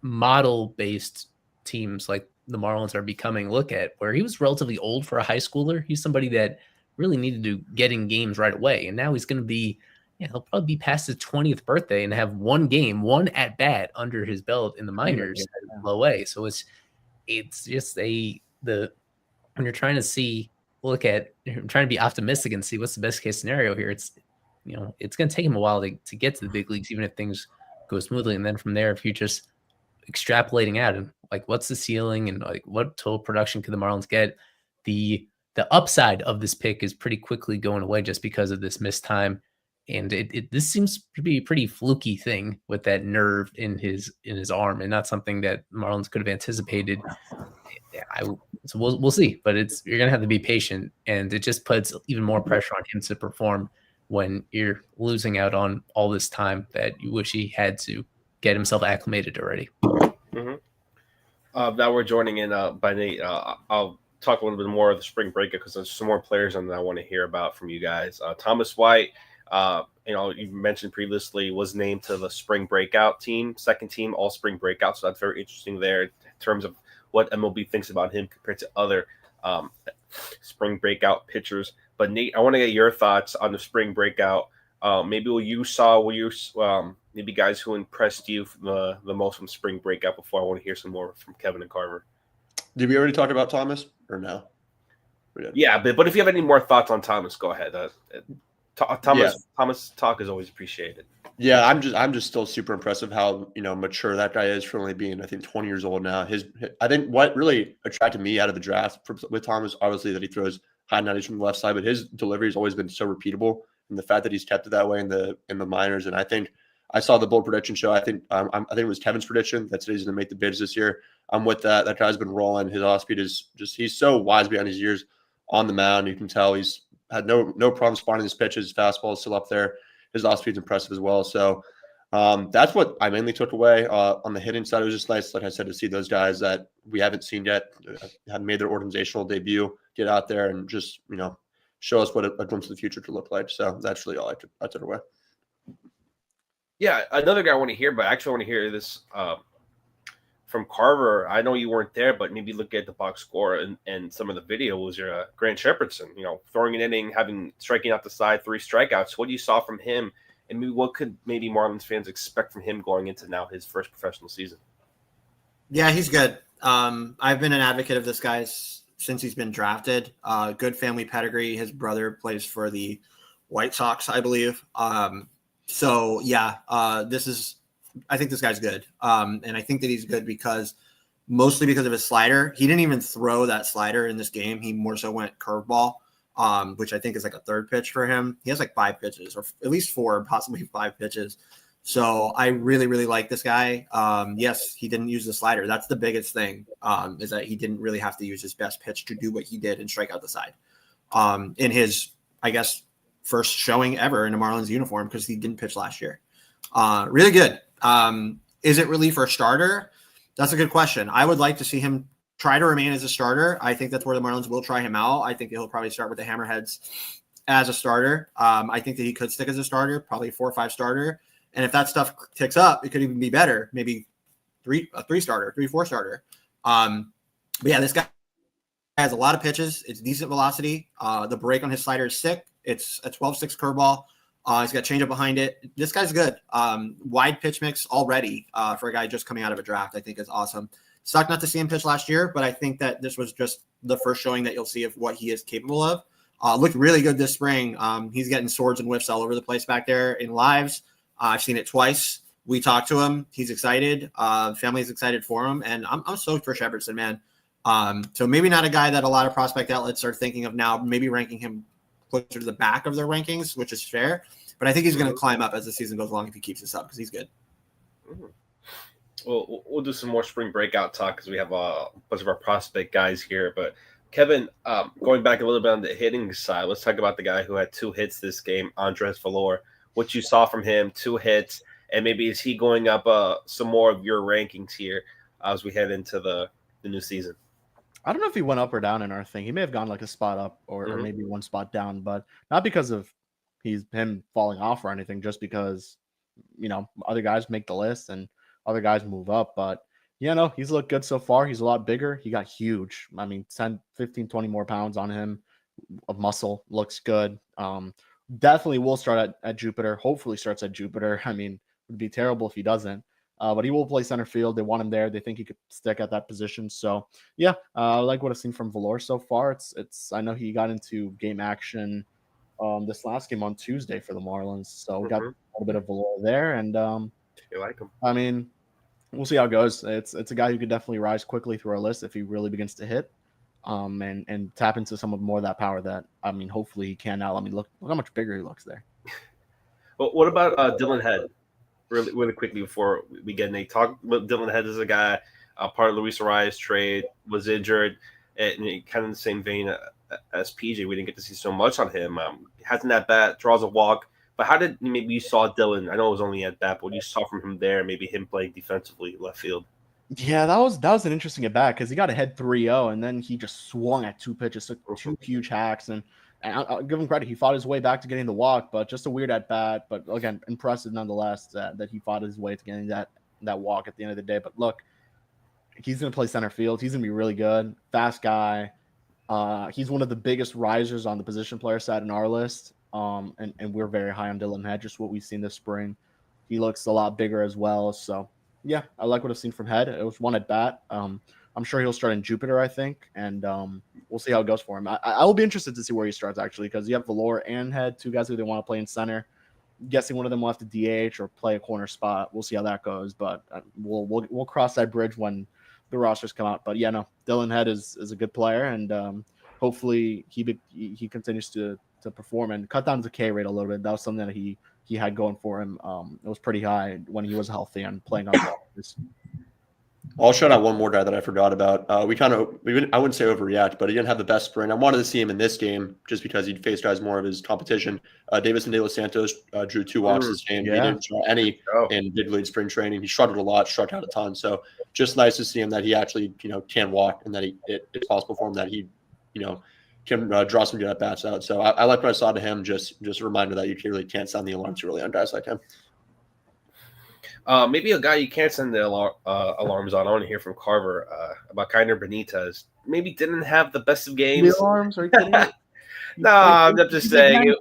model-based teams like the Marlins are becoming, look at, where he was relatively old for a high schooler. He's somebody that really needed to get in games right away. And now he's going to be, he'll probably be past his 20th birthday and have one at bat under his belt in the minors at low A. So it's just when you're trying to trying to be optimistic and see what's the best case scenario here. It's going to take him a while to get to the big leagues, even if things go smoothly. And then from there, if you're just extrapolating out and like, what's the ceiling and like what total production could the Marlins get? The upside of this pick is pretty quickly going away just because of this missed time. And this seems to be a pretty fluky thing with that nerve in his arm, and not something that Marlins could have anticipated. So we'll see, but you're gonna have to be patient, and it just puts even more pressure on him to perform when you're losing out on all this time that you wish he had to get himself acclimated already. Now we're joining in by Nate. I'll talk a little bit more of the spring break because there's some more players that I want to hear about from you guys. Thomas White. You mentioned previously was named to the spring breakout team, second team all spring breakout. So that's very interesting there in terms of what MLB thinks about him compared to other spring breakout pitchers. But Nate, I want to get your thoughts on the spring breakout. Maybe what you saw, maybe guys who impressed you the most from spring breakout before. I want to hear some more from Kevin and Carver. Did we already talk about Thomas or no? Yeah, but if you have any more thoughts on Thomas, go ahead. Thomas talk is always appreciated. Yeah, I'm just still super impressed of how mature that guy is for only being, I think, 20 years old now. I think what really attracted me out of the draft with Thomas, obviously that he throws high 90s from the left side, but his delivery has always been so repeatable, and the fact that he's kept it that way in the minors. And I think I saw the bold prediction show. I think it was Kevin's prediction that he's going to make the bids this year. I'm with that. That guy's been rolling. His off speed is he's so wise behind his years on the mound. You can tell he's had no problems finding his pitches. His fastball is still up there. His off speed's impressive as well. So that's what I mainly took away. On the hitting side, it was just nice, like I said, to see those guys that we haven't seen yet, have made their organizational debut, get out there and just show us what a glimpse of the future could look like. So that's really all I took away. Yeah, another guy I want to hear, but I actually want to hear this from Carver. I know you weren't there, but maybe look at the box score and some of the video was your Grant Shepherdson, throwing an inning, striking out the side, 3 strikeouts. What you saw from him, and maybe what could Marlins fans expect from him going into now his first professional season? Yeah, he's good. I've been an advocate of this guy since he's been drafted. Good family pedigree. His brother plays for the White Sox, I believe. So yeah, I think this guy's good. And I think that he's good mostly because of his slider. He didn't even throw that slider in this game. He more so went curveball, which I think is like a third pitch for him. He has like 5 pitches, or at least 4, possibly 5 pitches. So I really, really like this guy. Yes, he didn't use the slider. That's the biggest thing, is that he didn't really have to use his best pitch to do what he did and strike out the side. In his, I guess, first showing ever in a Marlins uniform, because he didn't pitch last year. Really good. Is it relief or starter? That's a good question. I would like to see him try to remain as a starter. I think that's where the Marlins will try him out. I think he'll probably start with the Hammerheads as a starter. I think that he could stick as a starter, probably 4 or 5 starter. And if that stuff ticks up, it could even be better. Maybe a 3 starter, 3-4 starter. But yeah, this guy has a lot of pitches. It's decent velocity. The break on his slider is sick. It's a 12-6 curveball. He's got changeup behind it. This guy's good. Wide pitch mix already for a guy just coming out of a draft, I think is awesome. Sucked not to see him pitch last year, but I think that this was just the first showing that you'll see of what he is capable of. Looked really good this spring. He's getting swords and whiffs all over the place back there in lives. I've seen it twice. We talked to him. He's excited. Family's excited for him. And I'm stoked for Shepherdson, man. So maybe not a guy that a lot of prospect outlets are thinking of now, maybe ranking him closer to the back of their rankings, which is fair. But I think he's going to climb up as the season goes along if he keeps this up, because he's good. Well, we'll do some more spring breakout talk because we have a bunch of our prospect guys here. But Kevin, going back a little bit on the hitting side, let's talk about the guy who had 2 hits this game, Andres Valor. What you saw from him, 2 hits, and maybe is he going up some more of your rankings here as we head into the new season? I don't know if he went up or down in our thing. He may have gone like a spot up or maybe 1 spot down, but not because of him falling off or anything, just because, other guys make the list and other guys move up. But, he's looked good so far. He's a lot bigger. He got huge. I mean, 10, 15, 20 more pounds on him of muscle. Looks good. Definitely will start at Jupiter. Hopefully starts at Jupiter. I mean, it would be terrible if he doesn't. But he will play center field. They want him there. They think he could stick at that position. So yeah, I like what I've seen from Valor so far. It's I know he got into game action this last game on Tuesday for the Marlins. So we got a little bit of Valor there. And you like him. I mean, we'll see how it goes. It's a guy who could definitely rise quickly through our list if he really begins to hit. And tap into some of more of that power that, I mean, hopefully he can now. I mean, look how much bigger he looks there. Well, what about Dylan Head? Really quickly before we get any talk. Dylan Head is a guy, part of Luis Arias trade, was injured, and kind of in the same vein as PJ. We didn't get to see so much on him. Hasn't that bat, draws a walk. But how did maybe you saw Dylan? I know it was only at bat, but what you saw from him there, maybe him playing defensively left field. Yeah, that was an interesting at bat because he got ahead 3-0 and then he just swung at 2 pitches, took 2 huge hacks, and I'll give him credit. He fought his way back to getting the walk, but just a weird at bat. But again, impressive nonetheless that he fought his way to getting that walk at the end of the day. But look, he's going to play center field. He's going to be really good, fast guy. He's one of the biggest risers on the position player side in our list. And we're very high on Dylan Head, just what we've seen this spring. He looks a lot bigger as well. So yeah, I like what I've seen from Head. It was 1 at bat. I'm sure he'll start in Jupiter, I think, and we'll see how it goes for him. I will be interested to see where he starts, actually, because you have Valor and Head, 2 guys who they want to play in center. I'm guessing one of them will have to DH or play a corner spot. We'll see how that goes, but we'll cross that bridge when the rosters come out. But yeah, no, Dylan Head is a good player, and hopefully he continues to perform and cut down the K rate a little bit. That was something that he had going for him. It was pretty high when he was healthy and playing on the I'll shout out one more guy that I forgot about. I wouldn't say overreact, but he didn't have the best spring. I wanted to see him in this game just because he'd face guys more of his competition. Davison De Los Santos drew 2 walks this game. Yeah. He didn't draw any in big league spring training. He struggled a lot, struck out a ton. So just nice to see him that he actually can walk and that it's possible for him that he can draw some good at bats out. So I like what I saw to him. Just a reminder that you really can't sound the alarm too early on guys like him. Maybe a guy you can't send the alarms on. I want to hear from Carver about Kiner Benitez. Maybe didn't have the best of games. The alarms? Are you kidding me? No, I'm just saying.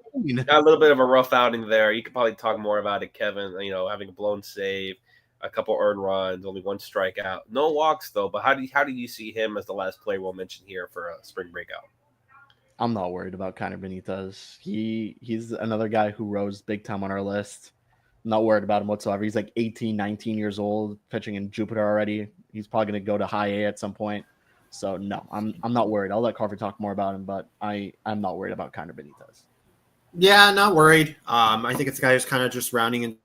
Got a little bit of a rough outing there. You could probably talk more about it, Kevin. Having a blown save, a couple earned runs, only 1 strikeout. No walks, though. But how do you see him as the last player we'll mention here for a spring breakout? I'm not worried about Kiner Benitez. He's another guy who rose big time on our list. I'm not worried about him whatsoever. He's like 18, 19 years old, pitching in Jupiter already. He's probably going to go to high A at some point. So no, I'm not worried. I'll let Carver talk more about him, but I'm not worried about Kiner Benitez. Yeah, not worried. I think it's a guy who's kind of just rounding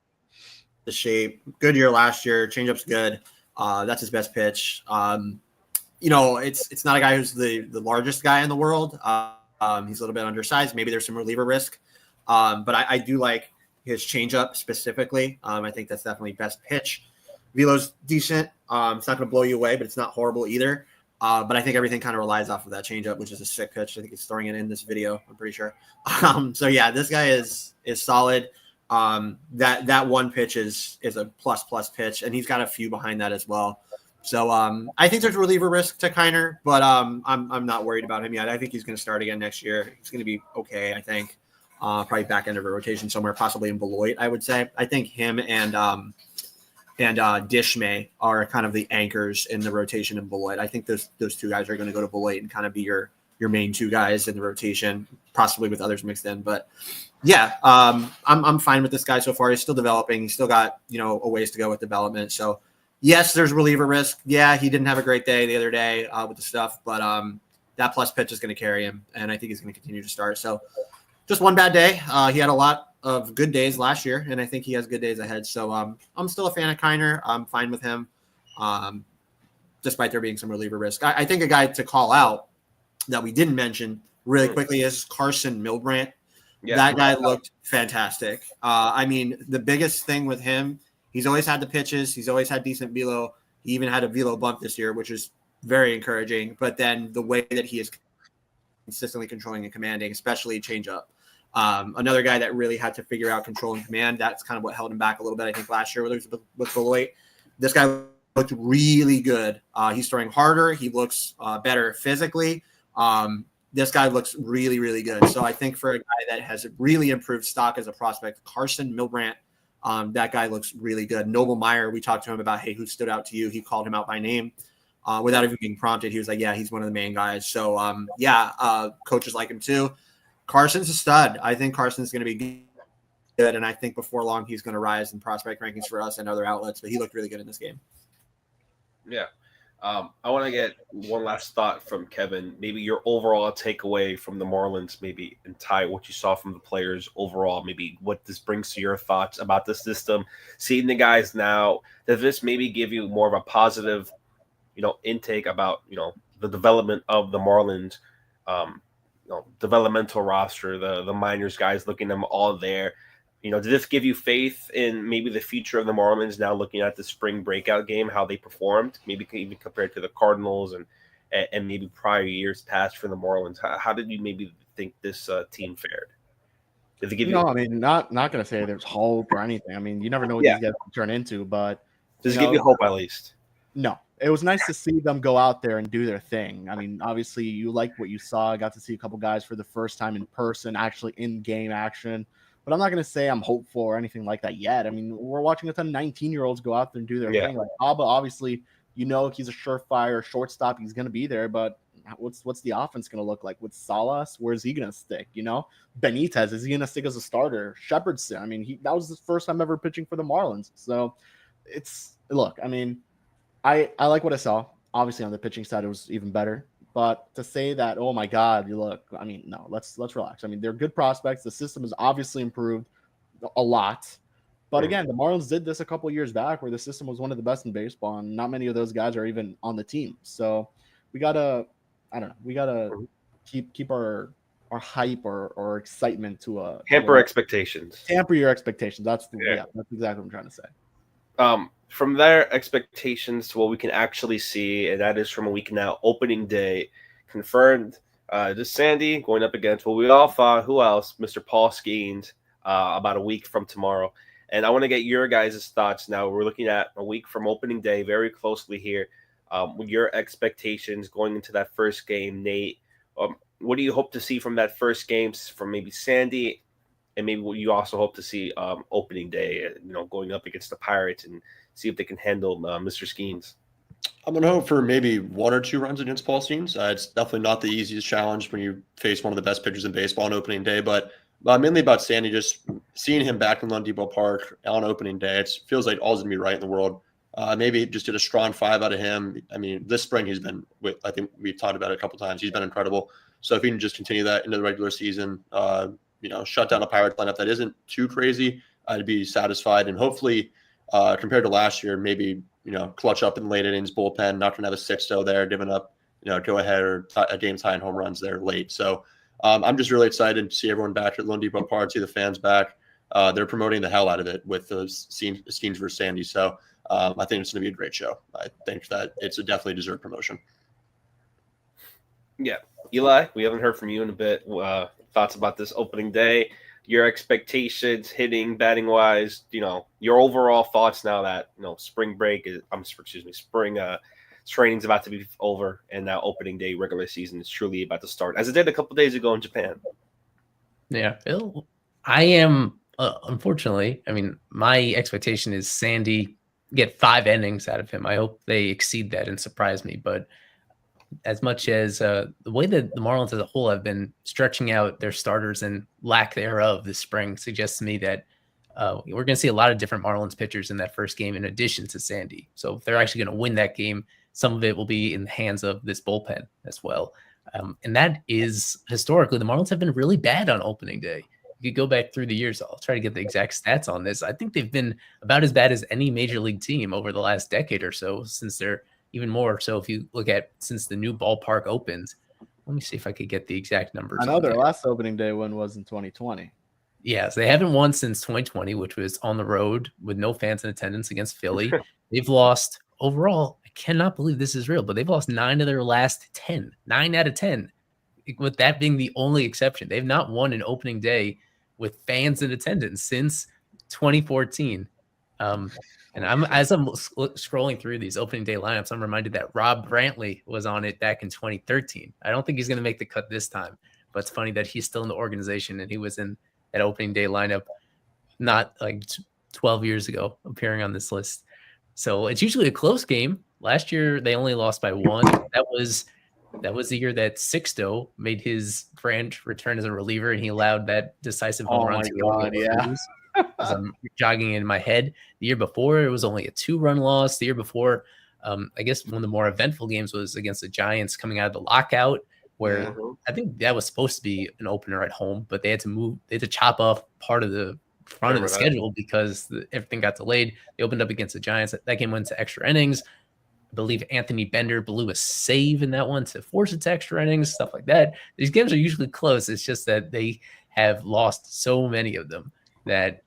the shape. Good year last year. Changeup's good. That's his best pitch. It's not a guy who's the largest guy in the world. He's a little bit undersized. Maybe there's some reliever risk. But I do like his changeup specifically. I think that's definitely best pitch. Velo's decent. It's not going to blow you away, but it's not horrible either. But I think everything kind of relies off of that changeup, which is a sick pitch. I think he's throwing it in this video. I'm pretty sure. So yeah, this guy is solid. That one pitch is a plus pitch, and he's got a few behind that as well. So I think there's reliever risk to Kiner, but I'm not worried about him yet. I think he's going to start again next year. He's going to be okay. I think probably back end of a rotation somewhere, possibly in Beloit. I would say. I think him and Dishmay are kind of the anchors in the rotation in Beloit. I think those two guys are going to go to Beloit and kind of be your main two guys in the rotation, possibly with others mixed in. But yeah, I'm fine with this guy so far. He's still developing. He's still got a ways to go with development. So yes, there's reliever risk. Yeah, he didn't have a great day the other day with the stuff, but that plus pitch is going to carry him, and I think he's going to continue to start. So just one bad day. He had a lot of good days last year, and I think he has good days ahead. So I'm still a fan of Kiner. I'm fine with him, despite there being some reliever risk. I think a guy to call out that we didn't mention really quickly is Carson Milbrandt. Yeah, that guy looked fantastic. I mean, the biggest thing with him, he's always had the pitches. He's always had decent velo. He even had a velo bump this year, which is very encouraging. But then the way that he is consistently controlling and commanding, especially changeup. Another guy that really had to figure out control and command. That's kind of what held him back a little bit, I think, last year with Beloit. This guy looked really good. He's throwing harder. He looks better physically. This guy looks really, really good. So I think for a guy that has really improved stock as a prospect, Carson Milbrandt, that guy looks really good. Noble Meyer, we talked to him about, hey, who stood out to you? He called him out by name without even being prompted. He was like, yeah, he's one of the main guys. So, coaches like him too. Carson's a stud. I think Carson's going to be good, and I think before long he's going to rise in prospect rankings for us and other outlets, but he looked really good in this game. Yeah. I want to get one last thought from Kevin. Maybe your overall takeaway from the Marlins, maybe entire what you saw from the players overall, maybe what this brings to your thoughts about the system, seeing the guys now. Does this maybe give you more of a positive, intake about, the development of the Marlins, developmental roster, the minors guys, looking at them all there? Did this give you faith in maybe the future of the Marlins now looking at the spring breakout game, how they performed, maybe even compared to the Cardinals and maybe prior years past for the Marlins? How did you maybe think this team fared? Did they give you? No, I mean, not going to say there's hope or anything. I mean, you never know what these guys can turn into, but does it give you hope at least? No. It was nice to see them go out there and do their thing. I mean, obviously, you liked what you saw. I got to see a couple guys for the first time in person, actually in game action. But I'm not going to say I'm hopeful or anything like that yet. I mean, we're watching a ton of 19-year-olds go out there and do their thing. Like Abba, obviously, he's a surefire shortstop. He's going to be there. But what's the offense going to look like with Salas? Where's he going to stick? Benitez, is he going to stick as a starter? Shepherdson, I mean, that was his first time ever pitching for the Marlins. So I mean, I like what I saw. Obviously, on the pitching side, it was even better. But to say that, oh my God, I mean, no, let's relax. I mean, they're good prospects. The system has obviously improved a lot. But again, the Marlins did this a couple years back where the system was one of the best in baseball, and not many of those guys are even on the team. So we gotta keep our hype or excitement to a hamper expectations. Hamper your expectations. That's exactly what I'm trying to say. From their expectations to what we can actually see, and that is from a week now, opening day, confirmed. Just Sandy going up against what we all thought. Who else? Mr. Paul Skeens, about a week from tomorrow. And I want to get your guys' thoughts now. We're looking at a week from opening day very closely here. Your expectations going into that first game, Nate. What do you hope to see from that first game from maybe Sandy? And maybe what you also hope to see opening day, going up against the Pirates and see if they can handle Mr. Skeens. I'm going to hope for maybe 1 or 2 runs against Paul Skeens. It's definitely not the easiest challenge when you face one of the best pitchers in baseball on opening day, but mainly about Sandy, just seeing him back in Lone Depot Park on opening day, it feels like all's going to be right in the world. Maybe just get a strong 5 out of him. I mean, this spring he's been, I think we've talked about it a couple times, he's been incredible. So if he can just continue that into the regular season, shut down a Pirates lineup that isn't too crazy, I'd be satisfied. And hopefully compared to last year, maybe, clutch up in late innings, bullpen, not going to have a 6-0 there, giving up, go ahead or a game tie and home runs there late. So I'm just really excited to see everyone back at Lone Depot Park, see the fans back. They're promoting the hell out of it with those scenes versus Sandy. So I think it's going to be a great show. I think that it's a definitely deserved promotion. Yeah. Eli, we haven't heard from you in a bit. Thoughts about this opening day, your expectations, hitting, batting wise, your overall thoughts now that, spring break is, spring training's about to be over, and now opening day regular season is truly about to start, as it did a couple days ago in Japan. Yeah, I am unfortunately. I mean, my expectation is Sandy get 5 innings out of him. I hope they exceed that and surprise me. But as much as the way that the Marlins as a whole have been stretching out their starters and lack thereof this spring suggests to me that we're going to see a lot of different Marlins pitchers in that first game in addition to Sandy. So if they're actually going to win that game, some of it will be in the hands of this bullpen as well. And that is historically, the Marlins have been really bad on opening day. You could go back through the years. I'll try to get the exact stats on this. I think they've been about as bad as any major league team over the last decade or so, since they're even more. So if you look at since the new ballpark opens, let me see if I could get the exact numbers. I know their last opening day win was in 2020. Yes, they haven't won since 2020, which was on the road with no fans in attendance against Philly. They've lost overall. I cannot believe this is real, but they've lost 9 of their last 10. 9 out of 10, with that being the only exception. They've not won an opening day with fans in attendance since 2014. And as I'm scrolling through these opening day lineups, I'm reminded that Rob Brantley was on it back in 2013. I don't think he's going to make the cut this time, but it's funny that he's still in the organization and he was in that opening day lineup not like 12 years ago, appearing on this list. So it's usually a close game. Last year they only lost by 1. That was the year that Sixto made his grand return as a reliever, and he allowed that decisive home run to go. Yeah. As I'm jogging in my head. The year before, it was only a 2-run loss. The year before, I guess one of the more eventful games was against the Giants coming out of the lockout, where I think that was supposed to be an opener at home, but they had to chop off part of the front of the schedule because everything got delayed. They opened up against the Giants. That game went to extra innings. I believe Anthony Bender blew a save in that one to force it to extra innings, stuff like that. These games are usually close. It's just that they have lost so many of them that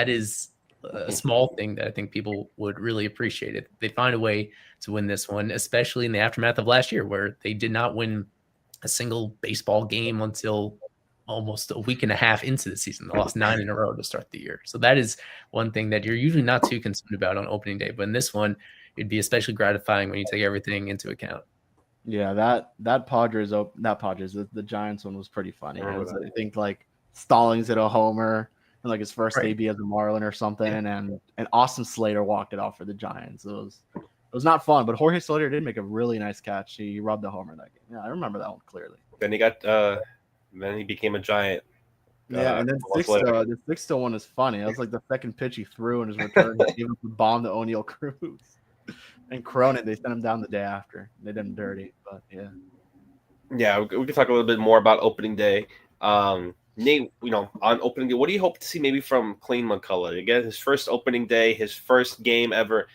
is a small thing that I think people would really appreciate if they find a way to win this one, especially in the aftermath of last year, where they did not win a single baseball game until almost a week and a half into the season. They lost 9 in a row to start the year. So that is one thing that you're usually not too concerned about on opening day. But in this one, it'd be especially gratifying when you take everything into account. Yeah, that the Giants one was pretty funny. I think like Stallings hit a homer in like his first debut as a Marlin or something, and Austin Slater walked it off for the Giants. It was not fun, but Jorge Slater did make a really nice catch. He robbed the homer that game. Yeah, I remember that one clearly. Then he became a Giant. Yeah, and then the Sixto one is funny. That was like the second pitch he threw in his return. He gave up the bomb to O'Neal Cruz. And Cronin, they sent him down the day after. They did him dirty, but yeah. Yeah, we can talk a little bit more about opening day. Nate, on opening day, what do you hope to see maybe from Clayton McCullough? Again, his first opening day, his first game ever,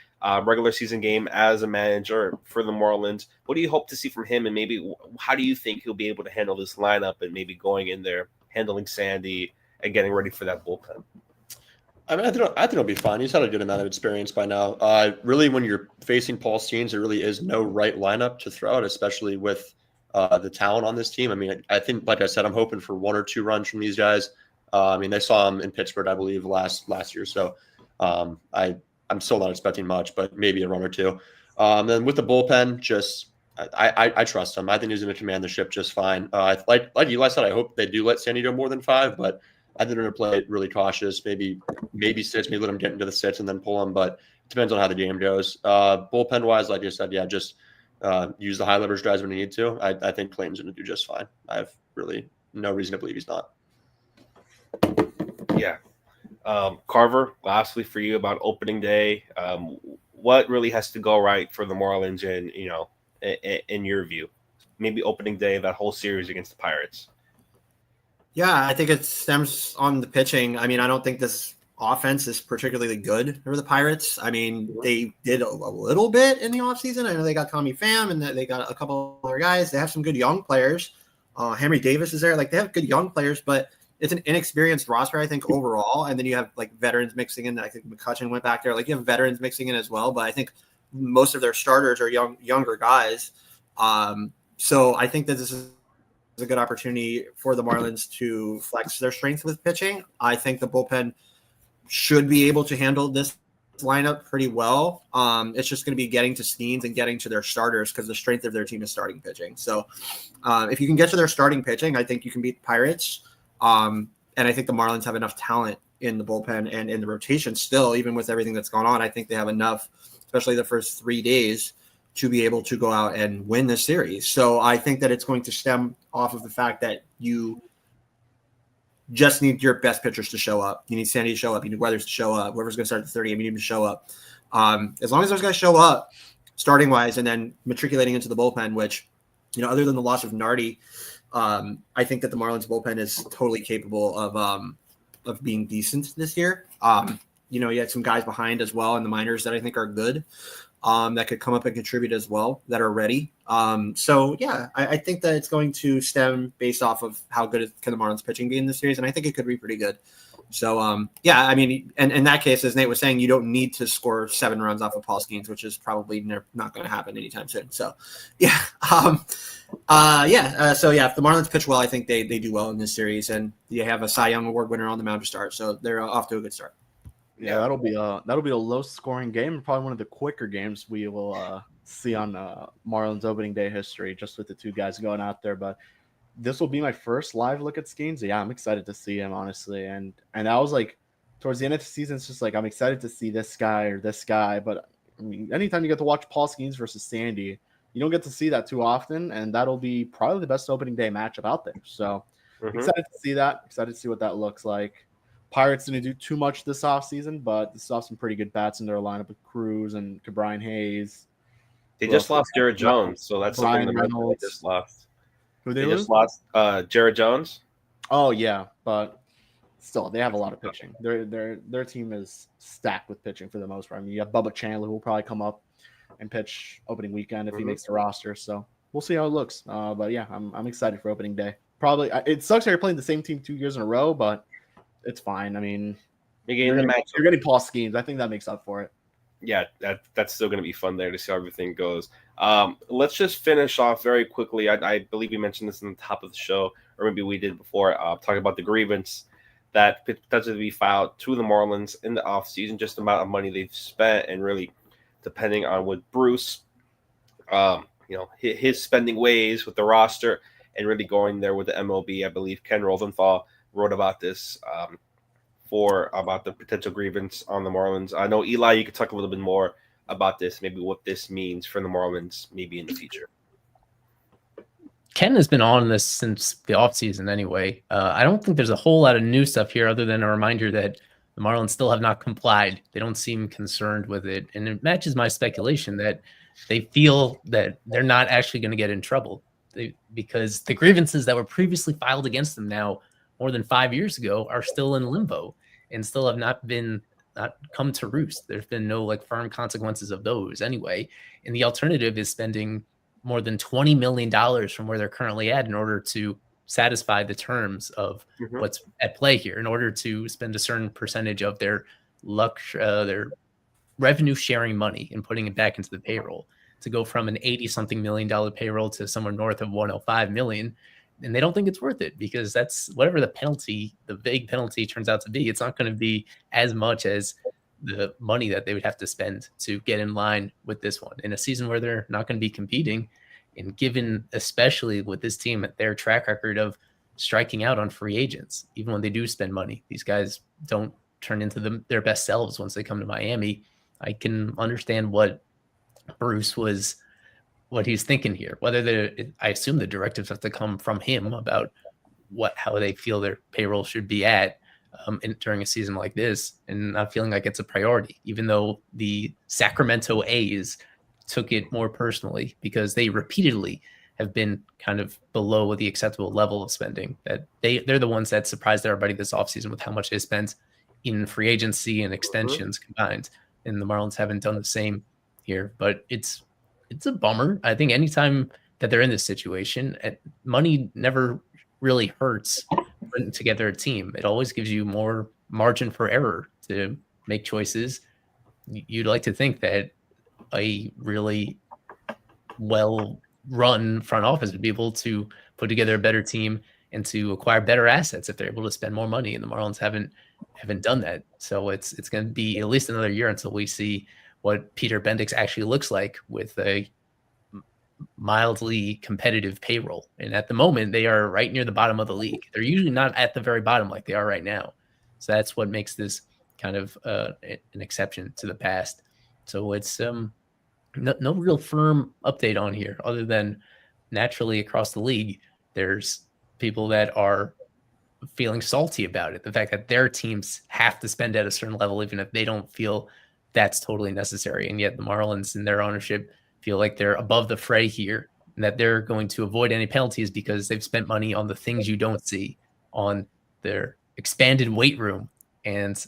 regular season game as a manager for the Marlins. What do you hope to see from him, and maybe how do you think he'll be able to handle this lineup and maybe going in there, handling Sandy and getting ready for that bullpen? I mean, I think he'll be fine. He's had a good amount of experience by now. Really, when you're facing Paul Skeens, there really is no right lineup to throw out, especially with the talent on this team. I mean, I think, like I said, I'm hoping for 1 or 2 runs from these guys. I mean, they saw him in Pittsburgh, I believe, last year. So I'm still not expecting much, but maybe a run or 2. Then with the bullpen, just I trust him. I think he's going to command the ship just fine. Like Eli said, I hope they do let Sandy go more than 5, but I think they're going to play it really cautious. Maybe 6, maybe let him get into the 6 and then pull him, but it depends on how the game goes. Bullpen wise, like you said, yeah, just use the high leverage drives when you need to. I think Clayton's going to do just fine. I have really no reason to believe he's not. Yeah. Carver, lastly for you about opening day, what really has to go right for the Marlins in your view? Maybe opening day, that whole series against the Pirates. Yeah, I think it stems on the pitching. I mean, I don't think this offense is particularly good for the Pirates. I mean, they did a little bit in the offseason. I know they got Tommy Pham and they got a couple other guys. They have some good young players. Henry Davis is there. Like, they have good young players, but it's an inexperienced roster, I think, overall. And then you have like veterans mixing in. I think McCutcheon went back there. Like, you have veterans mixing in as well. But I think most of their starters are younger guys. So I think that this is a good opportunity for the Marlins to flex their strength with pitching. I think the bullpen should be able to handle this lineup pretty well. It's just going to be getting to Sneens and getting to their starters because the strength of their team is starting pitching. So if you can get to their starting pitching, I think you can beat the Pirates. And I think the Marlins have enough talent in the bullpen and in the rotation still, even with everything that's gone on. I think they have enough, especially the first 3 days, to be able to go out and win this series. So I think that it's going to stem off of the fact that you just need your best pitchers to show up. You need Sandy to show up. You need Weathers to show up. Whoever's going to start the 30, you need him to show up. As long as those guys show up starting wise and then matriculating into the bullpen, which, other than the loss of Nardi, I think that the Marlins bullpen is totally capable of being decent this year. You had some guys behind as well in the minors that I think are good. That could come up and contribute as well, that are ready. I think that it's going to stem based off of how good can the Marlins pitching be in this series, and I think it could be pretty good. So, and in that case, as Nate was saying, you don't need to score 7 runs off of Paul Skeens, which is probably not going to happen anytime soon. So, if the Marlins pitch well, I think they do well in this series, and you have a Cy Young Award winner on the mound to start, so they're off to a good start. Yeah, that'll be a low scoring game, probably one of the quicker games we will see on Marlins opening day history, just with the 2 guys going out there. But this will be my first live look at Skeens. Yeah, I'm excited to see him, honestly. And I was like, towards the end of the season, it's just like I'm excited to see this guy or this guy. But I mean, anytime you get to watch Paul Skeens versus Sandy, you don't get to see that too often, and that'll be probably the best opening day matchup out there. So excited to see that. Excited to see what that looks like. Pirates didn't do too much this offseason, but they saw some pretty good bats in their lineup with Cruz and Cabrian Hayes. They just lost Jared Jones, so that's Brian something that Reynolds. they just lost. Who They lose? just lost Jared Jones. Oh yeah, but still, they have a lot of pitching. Their team is stacked with pitching for the most part. I mean, you have Bubba Chandler, who will probably come up and pitch opening weekend if he makes the roster. So we'll see how it looks. But yeah, I'm excited for opening day. Probably it sucks that you're playing the same team 2 years in a row, but it's fine. I mean, you're getting Paul Skeens. I think that makes up for it. Yeah, that's still going to be fun there to see how everything goes. Let's just finish off very quickly. I believe we mentioned this in the top of the show, or maybe we did before, talking about the grievance that could potentially be filed to the Marlins in the offseason, just the amount of money they've spent, and really depending on what Bruce, his spending ways with the roster and really going there with the MLB. I believe Ken Rosenthal wrote about this about the potential grievance on the Marlins. I know, Eli, you could talk a little bit more about this, maybe what this means for the Marlins maybe in the future. Ken has been on this since the offseason anyway. I don't think there's a whole lot of new stuff here other than a reminder that the Marlins still have not complied. They don't seem concerned with it. And it matches my speculation that they feel that they're not actually going to get in trouble because the grievances that were previously filed against them now more than 5 years ago are still in limbo and still have not come to roost. There's been no firm consequences of those anyway. And the alternative is spending more than $20 million from where they're currently at in order to satisfy the terms of what's at play here, in order to spend a certain percentage of their revenue sharing money and putting it back into the payroll to go from an $80-something million payroll to somewhere north of $105 million. And they don't think it's worth it because that's whatever the big penalty turns out to be. It's not going to be as much as the money that they would have to spend to get in line with this one in a season where they're not going to be competing. And given, especially with this team, their track record of striking out on free agents, even when they do spend money, these guys don't turn into their best selves once they come to Miami. I can understand what he's thinking here, I assume the directives have to come from him about how they feel their payroll should be at during a season like this, and not feeling like it's a priority, even though the Sacramento A's took it more personally because they repeatedly have been kind of below the acceptable level of spending. That they're the ones that surprised everybody this offseason with how much they spent in free agency and extensions combined. And the Marlins haven't done the same here, but it's a bummer. I think anytime that they're in this situation, money never really hurts putting together a team. It always gives you more margin for error to make choices. You'd like to think that a really well-run front office would be able to put together a better team and to acquire better assets if they're able to spend more money. And the Marlins haven't done that. So it's going to be at least another year until we see what Peter Bendix actually looks like with a mildly competitive payroll. And at the moment, they are right near the bottom of the league. They're usually not at the very bottom like they are right now. So that's what makes this kind of an exception to the past. So it's no real firm update on here other than naturally across the league, there's people that are feeling salty about it. The fact that their teams have to spend at a certain level, even if they don't feel that's totally necessary. And yet the Marlins and their ownership feel like they're above the fray here and that they're going to avoid any penalties because they've spent money on the things you don't see, on their expanded weight room and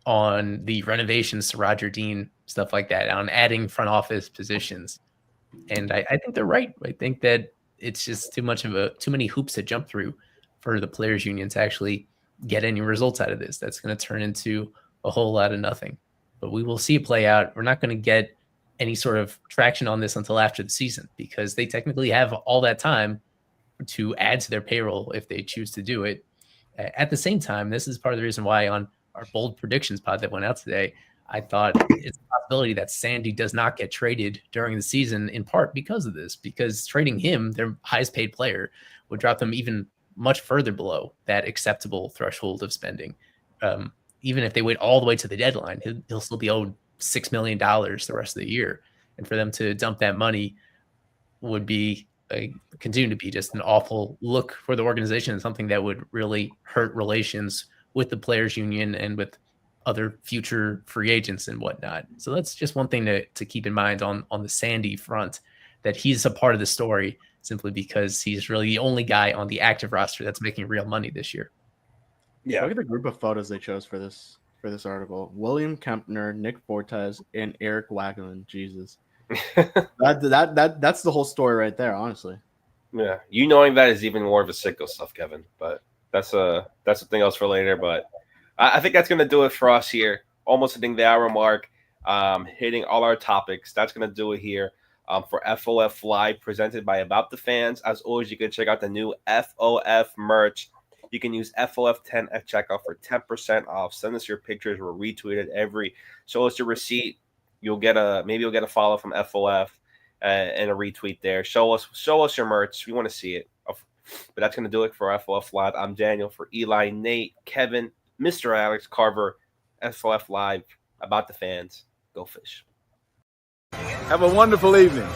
on the renovations to Roger Dean, stuff like that, on adding front office positions. And I think they're right. I think that it's just too many hoops to jump through for the players union to actually get any results out of this. That's going to turn into a whole lot of nothing, but we will see it play out. We're not going to get any sort of traction on this until after the season because they technically have all that time to add to their payroll if they choose to do it. At the same time, this is part of the reason why on our bold predictions pod that went out today, I thought it's a possibility that Sandy does not get traded during the season, in part because of this, because trading him, their highest paid player, would drop them even much further below that acceptable threshold of spending. Even if they wait all the way to the deadline, he'll still be owed $6 million the rest of the year. And for them to dump that money would be continue to be just an awful look for the organization and something that would really hurt relations with the players union and with other future free agents and whatnot. So that's just one thing to keep in mind on the Sandy front, that he's a part of the story simply because he's really the only guy on the active roster that's making real money this year. Yeah. Look at the group of photos they chose for this article. William Kempner, Nick Fortes, and Eric Wagman. Jesus. That's the whole story right there, honestly. Yeah. You knowing that is even more of a sicko stuff, Kevin. But that's something else for later. But I think that's going to do it for us here. Almost hitting the hour mark, hitting all our topics. That's going to do it here for FOF Live, presented by About the Fans. As always, you can check out the new FOF merch. You can use FOF10 at checkout for 10% off. Send us your pictures. We'll retweet it show us your receipt. Maybe you'll get a follow from FOF and a retweet there. Show us your merch. We want to see it. But that's going to do it for FOF Live. I'm Daniel for Eli, Nate, Kevin, Mr. Alex Carver, FOF Live, About the Fans. Go Fish. Have a wonderful evening.